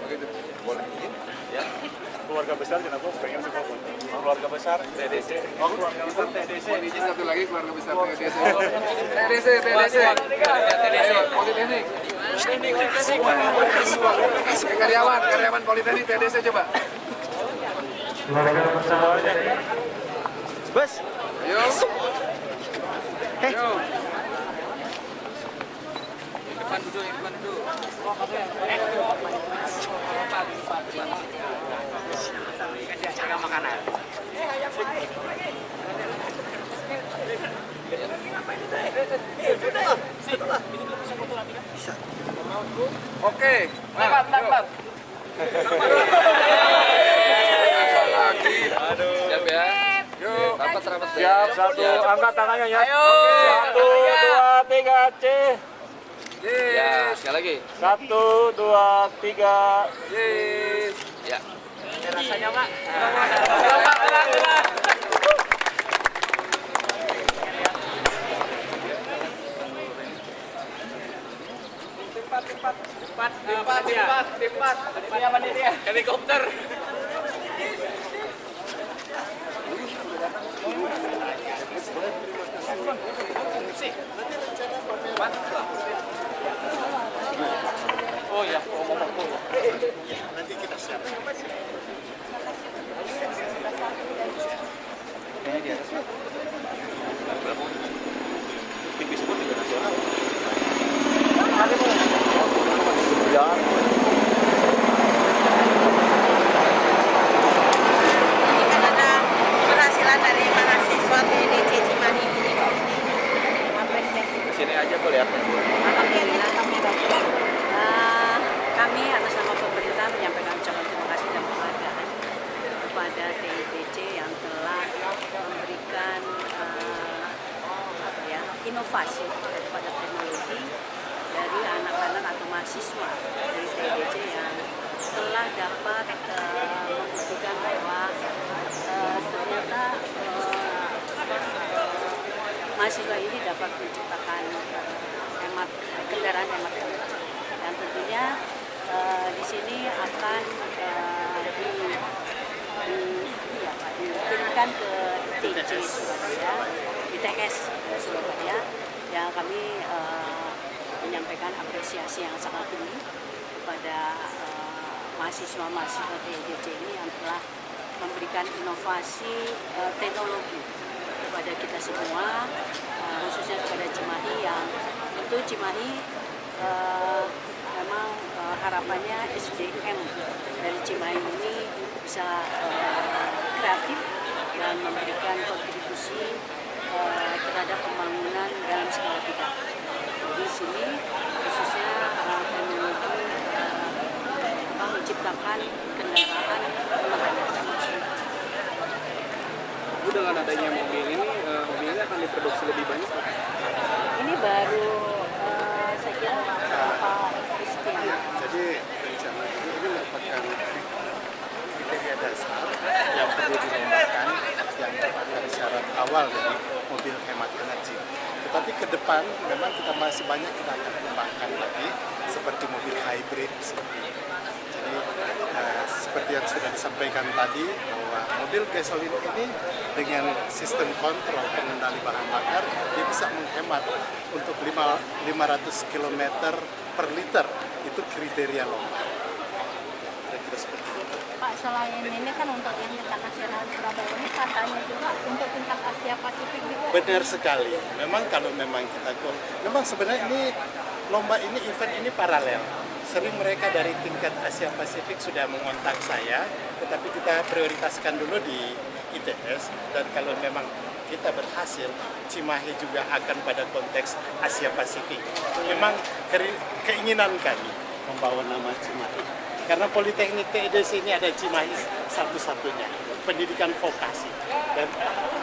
Speaker 7: Begitu. Boleh. Ya.
Speaker 6: Keluarga besar kenapa pengen sepak bola? Keluarga besar TDC. Keluarga besar TDC.
Speaker 7: Izin satu lagi keluarga besar TDC. TDC. Ayo, Politeknik. Karyawan Politeknik TDC coba.
Speaker 1: Keluarga bersama
Speaker 6: Bos.
Speaker 7: Ayo. Ayo. Depan duduk.
Speaker 6: Jaga makanan.
Speaker 7: Oke. Nah, yuk. Lagi. Siap ya. Yuk.
Speaker 6: Siap, satu. Angkat tangannya ya. Ayo. 1, 2, 3, C.
Speaker 7: Ya, sekali lagi.
Speaker 6: 1, 2, 3.
Speaker 7: Yes. Ya.
Speaker 6: Rasanya, Pak. Tempat. Helikopter. Oh ya, nanti kita siap. Ini di atas. Berapa? Tipis pun juga nasional. Ya.
Speaker 5: Ini kan ada keberhasilan dari mahasiswa TDC Cimahi ini.
Speaker 6: Sini aja boleh ya.
Speaker 5: Kami atas nama pemerintah menyampaikan ucapan terima kasih dan penghargaan inovasi daripada teknologi dari anak-anak atau mahasiswa dari TDC yang telah dapat membuktikan bahwa ternyata mahasiswa ini dapat menciptakan kendaraan hemat energi. Dan tentunya di sini akan dikirimkan ke ITC Surabaya, ITS Surabaya, yang kami menyampaikan apresiasi yang sangat tinggi kepada mahasiswa-mahasiswa TDC ini yang telah memberikan inovasi teknologi kepada kita semua, khususnya kepada Cimahi yang tentu Cimahi memang harapannya SDM dari Cimahi ini bisa kreatif dan memberikan kontribusi terhadap pembangunan dalam skala bidang. Di sini khususnya teknologi menciptakan kendaraan ramah energi.
Speaker 7: Bu, dengan adanya mobil ini akan diproduksi lebih banyak?
Speaker 5: Ini baru saya kira beberapa istilah.
Speaker 8: Jadi rencana ini merupakan kriteria dasar yang perlu dilombakan, yang merupakan syarat awal dari mobil hemat energi. Tetapi ke depan memang kita masih banyak kita akan kembangkan lagi seperti mobil hybrid seperti ini. Jadi seperti yang sudah disampaikan tadi bahwa mobil gasolin ini dengan sistem kontrol pengendali bahan bakar dia bisa menghemat untuk 500 km per liter, itu kriteria lomba. Kira-kira seperti itu.
Speaker 9: Pak, selain ini kan untuk yang tingkat nasional Surabaya ini katanya juga untuk tingkat Asia Pasifik juga.
Speaker 8: Benar sekali. Memang kalau memang kita memang sebenarnya ini lomba ini event ini paralel. Sering mereka dari tingkat Asia Pasifik sudah mengontak saya, tetapi kita prioritaskan dulu di ITS, dan kalau memang kita berhasil, Cimahi juga akan pada konteks Asia Pasifik. Memang keinginan kami membawa nama Cimahi. Karena Politeknik TEDC ini ada Cimahi satu-satunya, pendidikan vokasi. Dan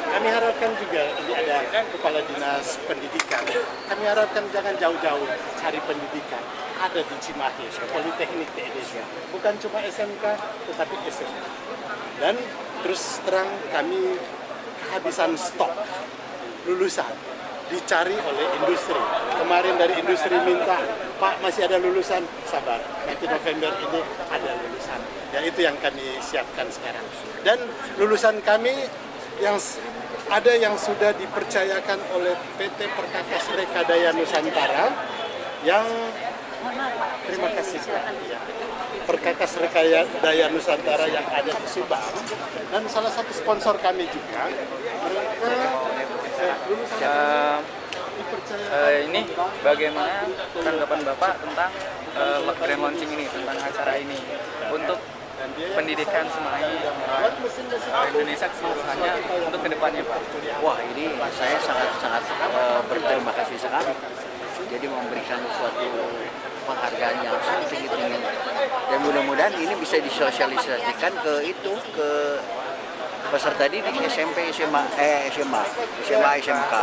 Speaker 8: kami harapkan juga ini ada Kepala Dinas Pendidikan. Kami harapkan jangan jauh-jauh cari pendidikan. Ada di Cimahi, Politeknik TEDC. Bukan cuma SMK, tetapi SMK. Dan terus terang kami kehabisan stok lulusan dicari oleh industri. Kemarin dari industri minta, Pak masih ada lulusan, sabar. Nanti November ini ada lulusan. Dan itu yang kami siapkan sekarang. Dan lulusan kami yang ada yang sudah dipercayakan oleh PT Perkakas Rekadaya Nusantara yang terima kasih ya. Perkakas Rekadaya Nusantara yang ada di Subang, dan salah satu sponsor kami juga mereka
Speaker 10: ini bagaimana tanggapan Bapak tentang grand launching ini, tentang acara ini untuk pendidikan Cimahi Indonesia keseluruhannya untuk kedepannya, Pak?
Speaker 11: Wah, ini saya sangat berterima kasih sekali. Jadi memberikan suatu penghargaan yang sangat tinggi-tinggi, dan mudah-mudahan ini bisa disosialisasikan ke peserta didik SMP, SMA, SMK,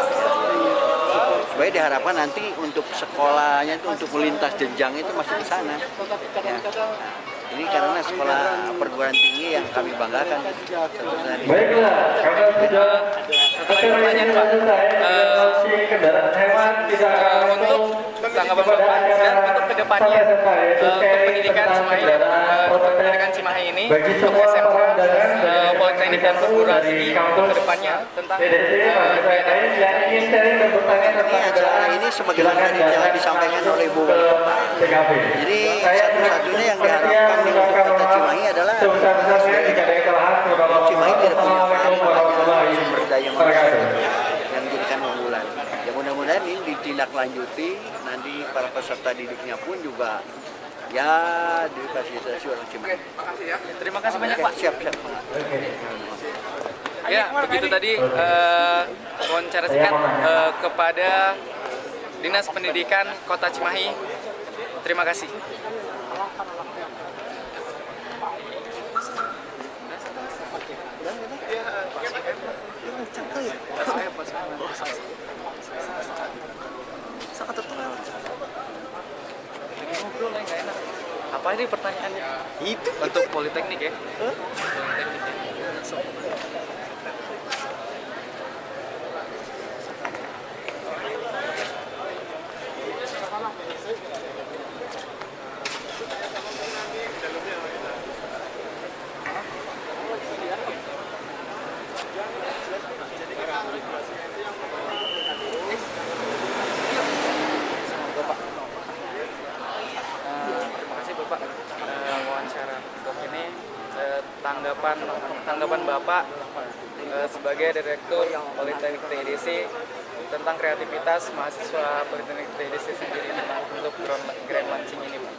Speaker 11: supaya diharapkan nanti untuk sekolahnya itu untuk melintas jenjang itu masuk ke sana. Ya. Ini karena sekolah perguruan tinggi yang kami banggakan.
Speaker 1: Baiklah, karena sudah pertanyaan selesai, kendaraan hemat tidak
Speaker 10: untuk tanggapan Bapak dan untuk kedepannya pendidikan Cimahi, pendidikan Cimahi ini untuk SMK, Politeknik dan perguruan tinggi kedepannya tentang
Speaker 11: acara ini sebagaimana telah disampaikan oleh Bu Wali Kota. Jadi satu-satunya yang diharapkan untuk Kota Cimahi adalah Cimahi tidak punya sumber daya manusia yang menjadikan unggulan. Ya mudah-mudahan ini ditindaklanjuti, nanti para peserta didiknya pun juga ya difasilitasi orang Cimahi.
Speaker 10: Terima kasih banyak, Pak.
Speaker 11: Siap.
Speaker 10: Ya, begitu tadi wawancara singkat kepada Dinas Pendidikan Kota Cimahi. Terima kasih.
Speaker 11: Cangkir.
Speaker 10: Apa ini pertanyaannya?
Speaker 6: Itu
Speaker 10: Untuk politeknik ya? Politeknik ya. Wawancara untuk ini tanggapan Bapak sebagai Direktur Politeknik TIDC tentang kreativitas mahasiswa Politeknik TIDC sendiri untuk grand launching ini, Pak.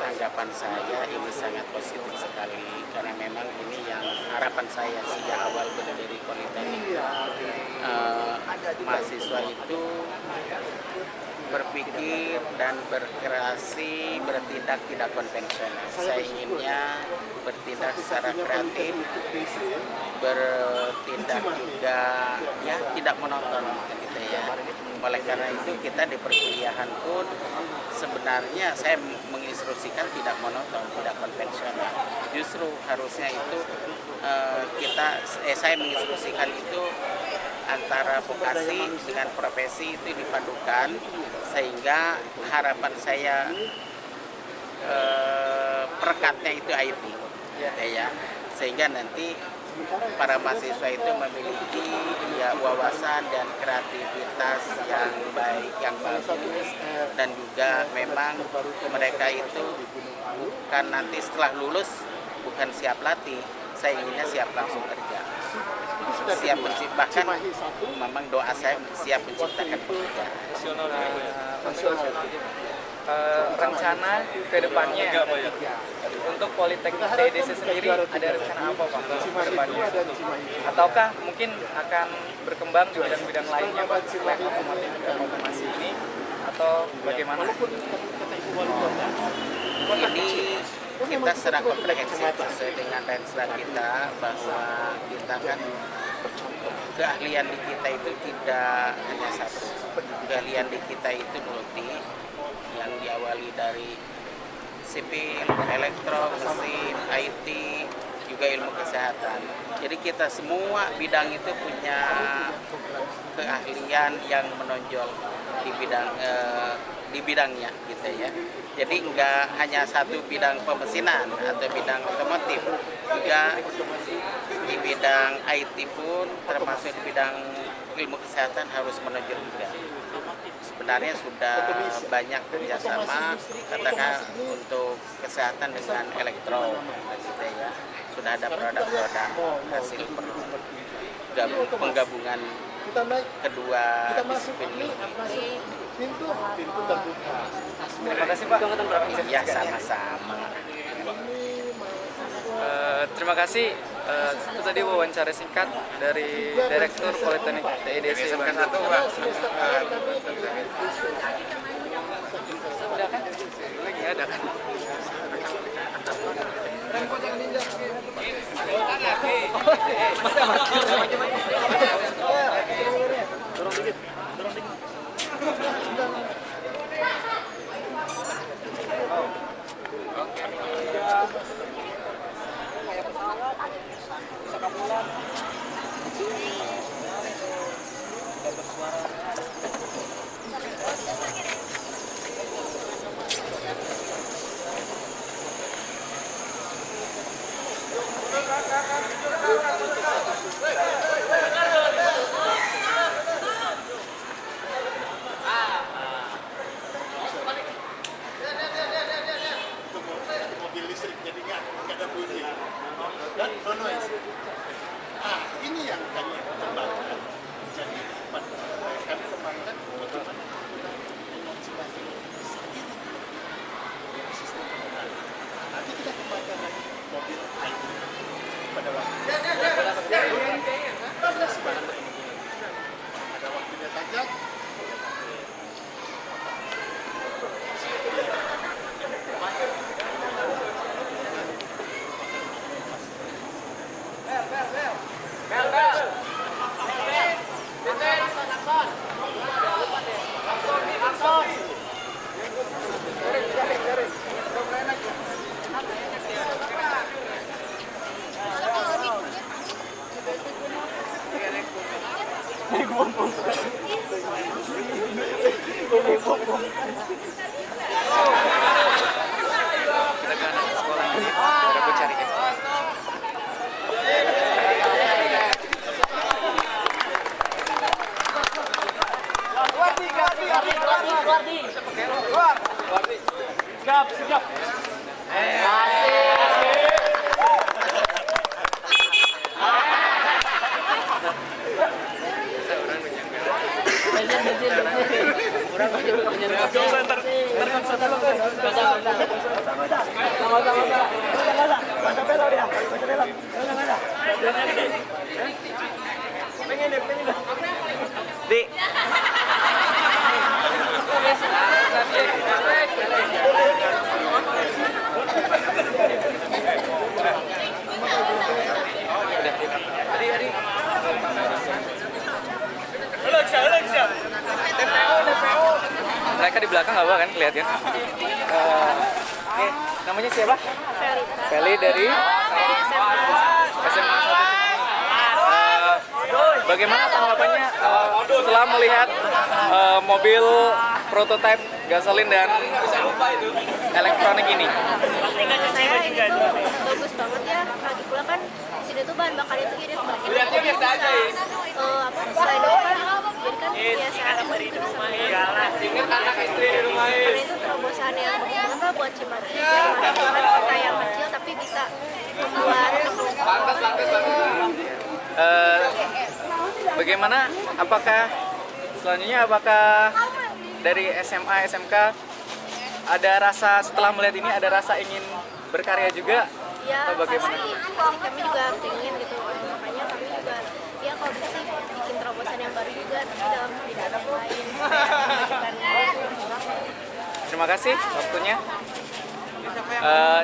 Speaker 11: Tanggapan saya ini sangat positif sekali karena memang ini yang harapan saya sejak awal berdiri Politeknik. Mahasiswa itu berpikir dan berkreasi, bertindak tidak konvensional. Saya inginnya bertindak secara kreatif, bertindak juga ya tidak monoton gitu ya. Oleh karena itu kita di perkuliahan pun sebenarnya saya menginstruksikan tidak monoton, tidak konvensional. Justru harusnya itu saya menginstruksikan itu antara vokasi dengan profesi itu dipadukan sehingga harapan saya perekatnya itu IT ya, sehingga nanti para mahasiswa itu memiliki ya wawasan dan kreativitas yang baik, yang bagus, dan juga memang mereka itu bukan nanti setelah lulus bukan siap latih, saya inginnya siap langsung kerja, siap bahkan memang doa saya siap menciptakan pekerjaan.
Speaker 10: Rencana ke depannya untuk Politeknik TIDC sendiri ada rencana apa, Pak, ke depannya? Ataukah mungkin akan berkembang di bidang-bidang lainnya, Pak, selain otomasi ini, atau bagaimana?
Speaker 11: Ini kita secara komprehensif sesuai dengan renstra kita bahwa kita kan keahlian di kita itu tidak hanya satu, keahlian di kita itu multi, yang diawali dari sipil, elektro, mesin, IT, juga ilmu kesehatan. Jadi kita semua bidang itu punya keahlian yang menonjol di bidangnya gitu ya. Jadi enggak hanya satu bidang pemesinan atau bidang otomotif, juga di bidang IT pun termasuk di bidang ilmu kesehatan harus menonjol juga. Sebenarnya sudah banyak kerjasama katakan untuk kesehatan dengan elektro gitu ya. Sudah ada produk-produk hasil penggabungan kedua disiplin ini.
Speaker 8: Pintu terbuka.
Speaker 10: Terima kasih, Pak.
Speaker 11: Ya, sama-sama.
Speaker 10: Terima kasih. Itu tadi wawancara singkat dari Direktur Politeknik TIDC Bandung. Udah kan? Lagi ada kan?
Speaker 6: Dorong dikit.
Speaker 8: Mobil listrik jadi nggak ada bunyi dan no noise. Ini yang kami kembangkan. Jadi kami kembangkan bagaimana mengoptimasi sendiri sistem pengendali. Nanti kita kembangkan lagi mobil IT pada waktu ada waktunya tajam.
Speaker 6: Bel.
Speaker 10: Di. Mereka di belakang nggak apa kan kelihatan ya? Oke, namanya siapa? Feli dari SMA 1. Bagaimana tanggapannya setelah melihat mobil prototipe gasolin dan elektronik ini?
Speaker 9: Saya ini tuh bagus banget ya, lagi pula kan di sini tuh bahan bakar itu irit banget. Lihatnya biasa aja ya. Selain itu kan jadi kan biasa itu bisa
Speaker 10: Ingat anak istri di rumah
Speaker 9: karena itu terobosan yang apa buat Cimahi kan kota yang kecil tapi bisa membuat
Speaker 10: bagaimana? Apakah dari SMA, SMK ada rasa setelah melihat ini ada rasa ingin berkarya juga?
Speaker 9: ya
Speaker 10: Atau bagaimana?
Speaker 9: pasti kami juga pengen gitu makanya kami juga ya kalau bisa sih bikin terobosan yang baru juga tapi dalam bidang yang lain
Speaker 10: Terima kasih waktunya.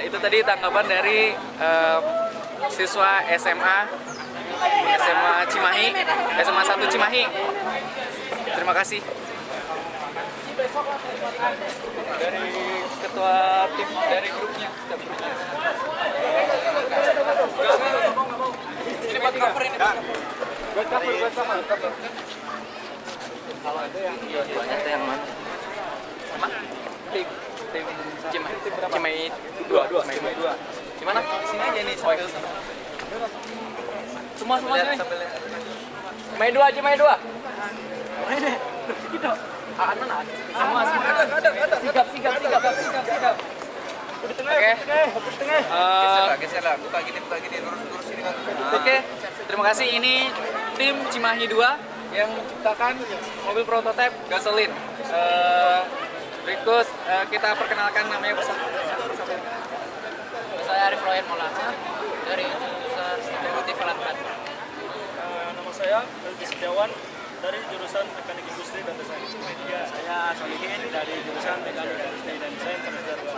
Speaker 10: Itu tadi tanggapan dari siswa SMA Cimahi, SMA 1 Cimahi. Terima kasih. Dari ketua tim dari grupnya. Ini buat cover ini. Buat cover. Kalau ada yang mana? Sama? Tim Cimahi 2. Gimana? Sini aja nih sambil semua sini. Cimahi 2. Cimahi 2. Ini. Gitu. Mana? Semua. Ada. Sigap. Oke. Geser lah. Buka gini, lurus sini kan. Oke. Terima kasih. Ini tim Cimahi 2 yang menciptakan mobil prototipe gasolin. Berikut kita perkenalkan namanya bersama. Saya Arif Royan Maulana dari jurusan Teknik Pelantan.
Speaker 6: Nama saya Elvi Setiawan dari jurusan Mekanik Industri dan Desain. Saya Solihin dari jurusan Mekanik Industri dan Desain semester 2.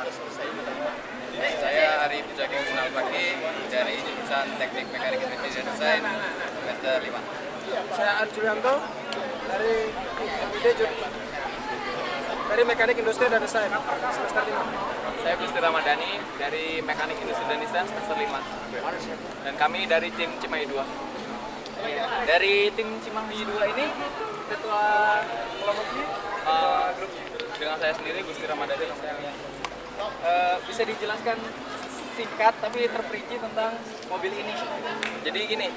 Speaker 10: Saya Arif Jaki Usnal Pagi dari jurusan Teknik Mekanik Industri dan Desain semester 5.
Speaker 6: Saya Arjulianto dari Mekanik Industri dan Desain semester 5.
Speaker 10: Saya Gusti Ramadhani dari Mekanik Industri dan Desain semester 5. Dan kami dari tim Cimahi 2. Dari tim Cimahi 2 ini ketua kelompoknya grup dengan saya sendiri Gusti Ramadhani. Bisa dijelaskan singkat tapi terperinci tentang mobil ini. Jadi gini,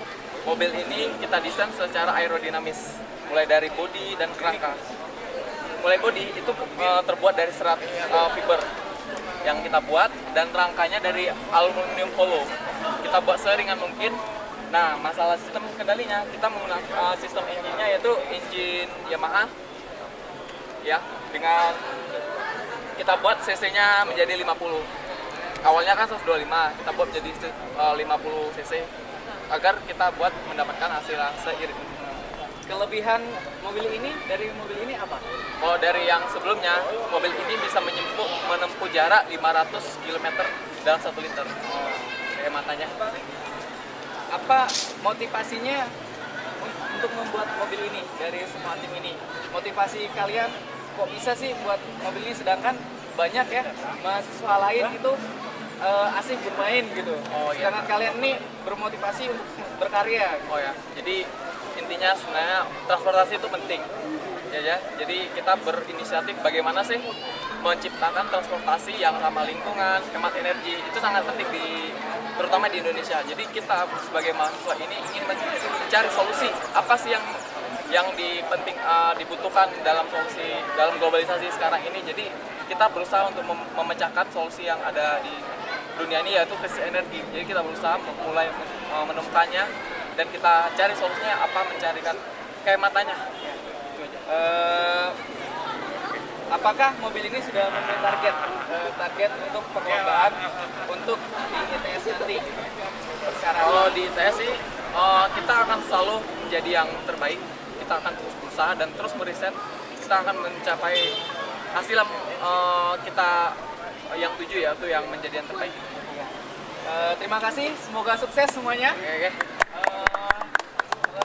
Speaker 10: mobil ini kita desain secara aerodinamis, mulai dari bodi dan kerangka. Mulai bodi itu terbuat dari serat fiber yang kita buat dan rangkanya dari aluminium hollow. Kita buat seringan mungkin. Nah, masalah sistem kendalinya kita menggunakan sistem engine-nya yaitu engine Yamaha. Ya, dengan kita buat cc-nya menjadi 50. Awalnya kan 125, kita buat menjadi 50 cc agar kita buat mendapatkan hasil yang seiring. Kelebihan mobil ini dari mobil ini apa? Kalau dari yang sebelumnya, mobil ini bisa menempuh jarak 500 km dalam 1 liter. Kehematannya. Apa motivasinya untuk membuat mobil ini dari semua tim ini? Motivasi kalian kok bisa sih buat mobil ini sedangkan banyak ya mahasiswa lain itu asik bermain gitu. Sedangkan kalian ini bermotivasi untuk berkarya. Jadi intinya sebenarnya transportasi itu penting. Ya. Jadi kita berinisiatif bagaimana sih menciptakan transportasi yang ramah lingkungan, hemat energi. Itu sangat penting terutama di Indonesia. Jadi kita sebagai mahasiswa ini ingin mencari solusi apa sih yang yang dibutuhkan dalam globalisasi sekarang ini. Jadi kita berusaha untuk memecahkan solusi yang ada di dunia ini, yaitu krisis energi. Jadi kita berusaha mulai menemukannya dan kita cari solusinya apa, mencarikan kehematannya.
Speaker 12: Apakah mobil ini sudah memenuhi target untuk perlombaan untuk di ITS nanti?
Speaker 10: Kalau di ITS sih kita akan selalu menjadi yang terbaik. Kita akan terus berusaha dan terus meriset. Kita akan mencapai hasil yang kita yang tuju, yaitu yang menjadi yang terbaik.
Speaker 12: Terima kasih, semoga sukses semuanya. Semoga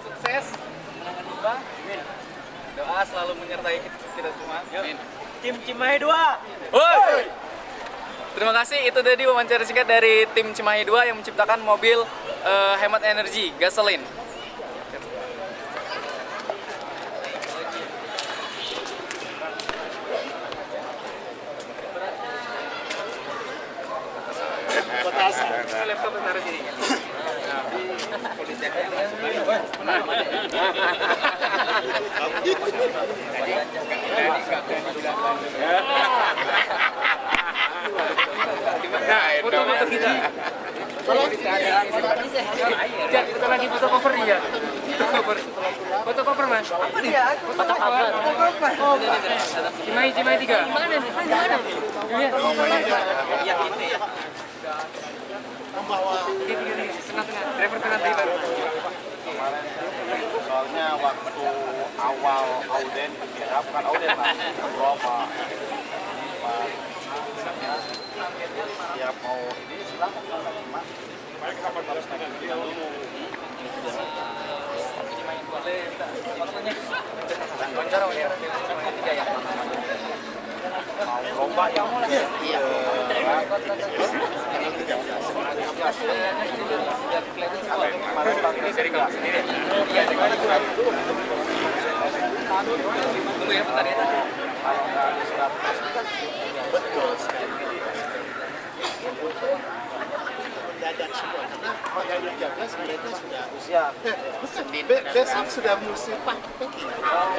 Speaker 12: sukses. Doa selalu menyertai kita semua.
Speaker 6: Tim Cimahi 2.
Speaker 12: Woi! Terima kasih, itu tadi wawancara singkat dari tim Cimahi 2 yang menciptakan mobil hemat energi, gasolin.
Speaker 10: Laptop taruh sini. Foto kita. Kita lagi foto cover dia. Foto cover Mas. Iya, foto cover. Oh, Cimahi 3. Mana? Iya, ini ya.
Speaker 8: Membawa
Speaker 10: tengah-tengah, driver tengah.
Speaker 8: soalnya waktu awal auden bukan auden lah, berapa ya mau ini silakan Pak. Baik, kita harus tanya dulu. Mau lomba yang iya. Dari kamu sendiri.
Speaker 10: Tunggu ya, bentar ya.
Speaker 8: Betul sekali. Dadak semua. Oh ya, 13 mereka sudah usia. Besok sudah musim packing.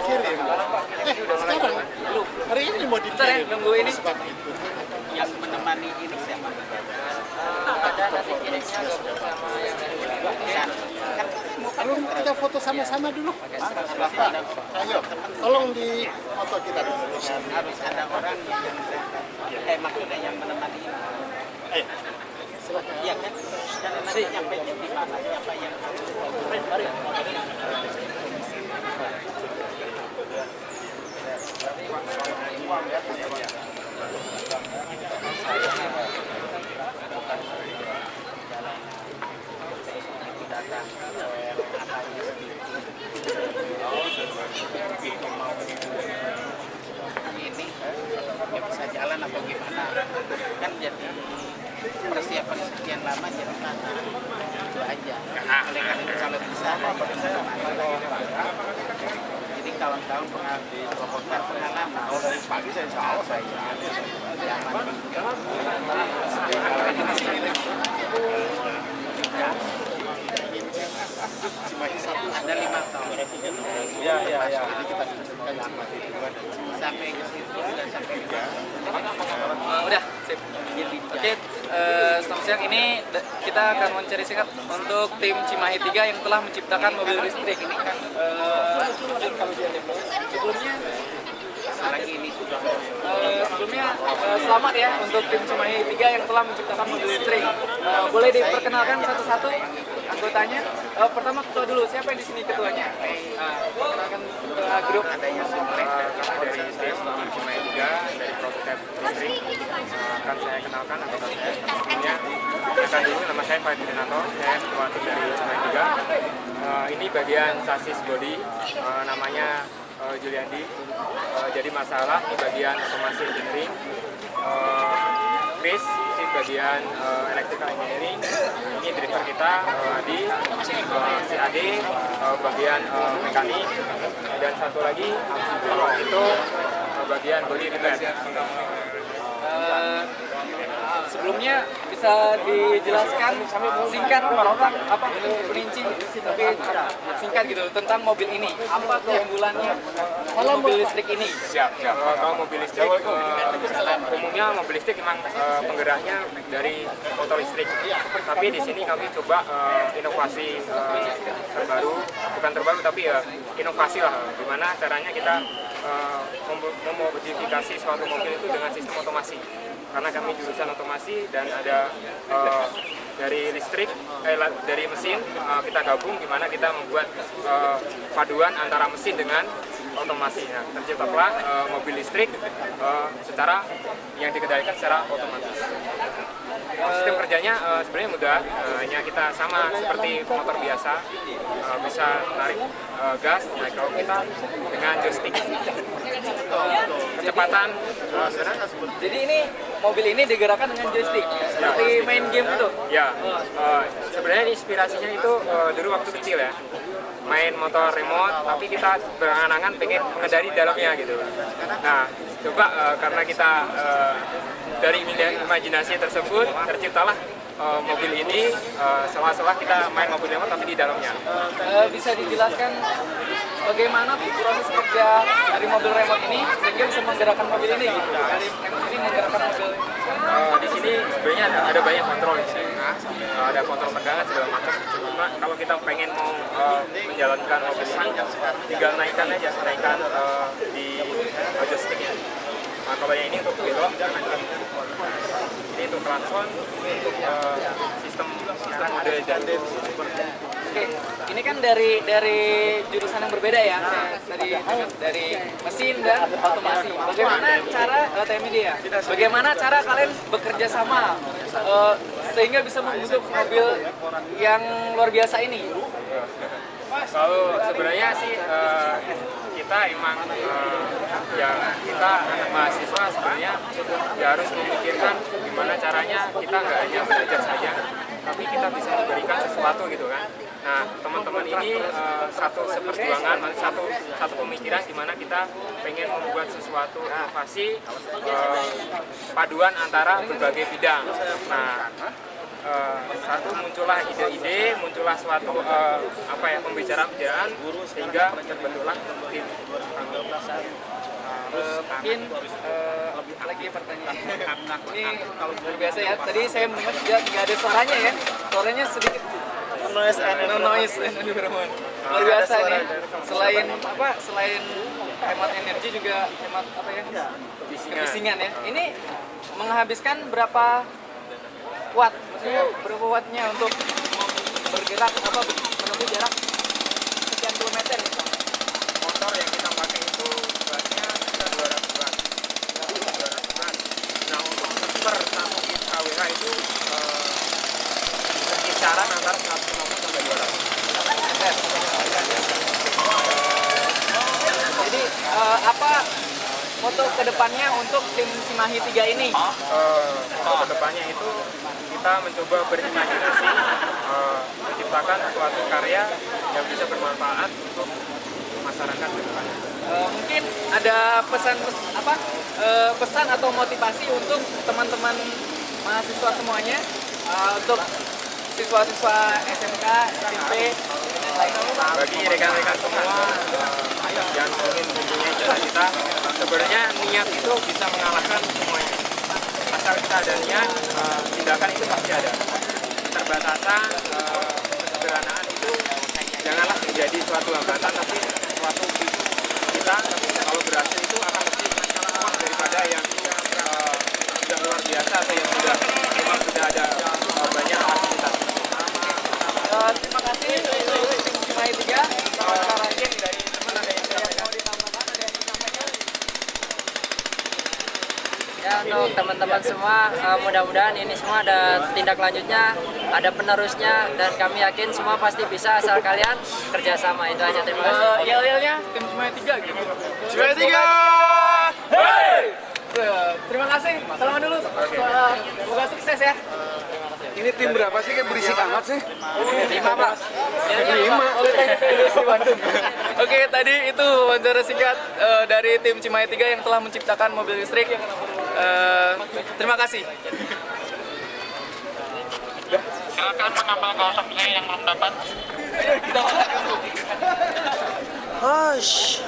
Speaker 8: Kirim. Sekarang hari ini mau dikirim.
Speaker 10: Nunggu ini.
Speaker 8: Sebab itu.
Speaker 4: Yang menemani ini siapa?
Speaker 10: Ada nanti kirimnya bersama yang dari
Speaker 8: Kalau kita foto sama-sama dulu. Ayo, tolong di foto kita dulu.
Speaker 4: Harus ada orang yang maksudnya yang menemani.
Speaker 8: Ayo, silakan.
Speaker 4: Iya kan? Dan nanti nyampe di mana? Siapa yang ini ya bisa jalan atau gimana kan, jadi persiapan sekian lama jadi mana itu aja. Oleh karena itu kalau bisa jadi kawan-kawan pengalaman dari pagi saya insya Allah saya ada 5 tahun.
Speaker 8: Ya. Jadi kita tunjukkan Cimahi 2
Speaker 4: sampai ke situ sudah sampai ke
Speaker 10: udah, sip. Oke, selamat siang. Ini kita akan mencari singkat untuk tim Cimahi 3 yang telah menciptakan mobil listrik. Ini kan sebelumnya
Speaker 4: lagi ini sudah
Speaker 10: selamat ya untuk tim Cimahi 3 yang telah menciptakan mobil listrik. Boleh diperkenalkan satu-satu anggotanya. Pertama ketua dulu, siapa yang di sini ketuanya? Perkenalkan ketua grup.
Speaker 4: adanya
Speaker 13: Dari saya selaku Cimahi 3 dari prototipe listrik akan saya kenalkan anggota saya. Sebelumnya akan dulu nama saya Pak Dinato, saya ketua tim dari Cimahi 3. Ini bagian sasis body, namanya Juliandi. Jadi masalah di bagian otomasi engineering. Chris di bagian electrical engineering. Ini driver kita Adi, si Adi bagian mekanik, dan satu lagi itu bagian body repair.
Speaker 10: Sebelumnya bisa
Speaker 12: bisa dijelaskan singkat apa perinci tapi singkat gitu tentang mobil ini, apa keunggulannya mobil listrik ini?
Speaker 13: Siap. Kalau mobil listrik umumnya mobil listrik memang penggeraknya dari motor listrik. Tapi di sini kami coba inovasi terbaru, bukan terbaru tapi inovasi lah. Gimana caranya kita memodifikasi suatu mobil itu dengan sistem otomasi. Karena kami jurusan otomasi dan ada dari listrik, dari mesin kita gabung gimana kita membuat paduan antara mesin dengan otomasi. Nah, terciptalah mobil listrik secara yang dikendalikan secara otomatis. Sistem kerjanya sebenarnya mudah, hanya kita sama seperti motor biasa, bisa tarik gas, nah kalau kita dengan joystick. Kecepatan
Speaker 12: jadi ini mobil ini digerakkan dengan joystick seperti main game itu.
Speaker 13: Ya, sebenarnya inspirasinya itu dulu waktu kecil ya, main motor remote tapi kita berangan-angan pengen mengendari dalamnya gitu. Nah, coba karena kita dari imajinasi tersebut terciptalah mobil ini, setelah kita main mobil remote tapi di dalamnya.
Speaker 12: Bisa dijelaskan bagaimana proses kerja dari mobil remote ini sehingga bisa menggerakkan mobil ini gitu. Dari remote ini menggerakkan mobil.
Speaker 13: Di sini sebenarnya ada banyak kontrol di sini. Ada kontrol tegangan segala macam. Cuma kalau kita pengen mau menjalankan mobil ini, tinggal naikkan di joysticknya. Nah, kalau yang ini untuk belok, ini untuk klakson, untuk sistem mode jadwal.
Speaker 12: Oke, ini kan dari jurusan yang berbeda ya, dari mesin dan otomasi. Bagaimana cara TMID ya? Bagaimana cara kalian bekerja sama sehingga bisa membentuk mobil yang luar biasa ini?
Speaker 13: Kalau sebenarnya sih kita emang ya kita anak mahasiswa sebenarnya ya harus memikirkan gimana caranya kita nggak hanya belajar saja, tapi kita bisa memberikan sesuatu gitu kan. Nah, teman-teman ini satu seperjuangan, satu pemikiran di mana kita pengen membuat sesuatu inovasi paduan antara berbagai bidang. Nah, muncullah ide-ide, muncullah suatu pembicaraan sehingga terbentuklah tim.
Speaker 12: Mungkin lagi pertanyaan. Ini luar biasa ya. Tadi saya mendengar tidak ada suaranya ya. Suaranya sedikit noise environment. Luar biasa nih. Selain hemat energi juga hemat kebisingan ya. Ini menghabiskan berapa watt? Maksudnya berapa wattnya untuk bergerak menempuh jarak sekian kilometer gitu.
Speaker 13: Motor yang kita pakai itu beratnya 200 watt. Nah, untuk per 1 kWh itu kisaran antara 150 sampai 200.
Speaker 12: Jadi apa moto kedepannya untuk tim Cimahi 3 ini?
Speaker 13: Moto kedepannya itu kita mencoba berimajinasi, menciptakan suatu karya yang bisa bermanfaat untuk masyarakat ke depannya.
Speaker 12: Mungkin ada pesan atau motivasi untuk teman-teman mahasiswa semuanya, untuk siswa-siswa SMK, SMP, dan lain-lain.
Speaker 13: Bagi rekan-rekan semua yang ingin mempunyai cita-cita, sebenarnya niat itu bisa mengalahkan semuanya. Asal kita ada niat, tindakan itu pasti ada. Keterbatasan, kesederhanaan itu janganlah menjadi suatu hambatan, tapi suatu kita kalau berhasil itu akan lebih kuat daripada yang sudah luar biasa atau yang sudah ada banyak fasilitas.
Speaker 12: Terima kasih tim Cimahi 3. Rajin dari teman ada yang mau ditambahkan, ada yang disampaikan?
Speaker 14: Ya, untuk teman-teman semua, mudah-mudahan ini semua ada tindak lanjutnya, ada penerusnya, dan kami yakin semua pasti bisa asal kalian kerjasama. Itu aja, terima kasih.
Speaker 12: Yel-yelnya tim Cimahi 3 gitu.
Speaker 7: Cimahi 3!
Speaker 12: Hey! Terima kasih, salaman dulu. Semoga sukses ya.
Speaker 7: Ini tim berapa sih? Kayak berisik amat sih.
Speaker 12: 5, Pak.
Speaker 7: 5.
Speaker 12: Oke, tadi itu wawancara singkat dari tim Cimahi 3 yang telah menciptakan mobil listrik. Terima kasih.
Speaker 2: Silakan menambah 0 yang belum dapat.
Speaker 15: Hush.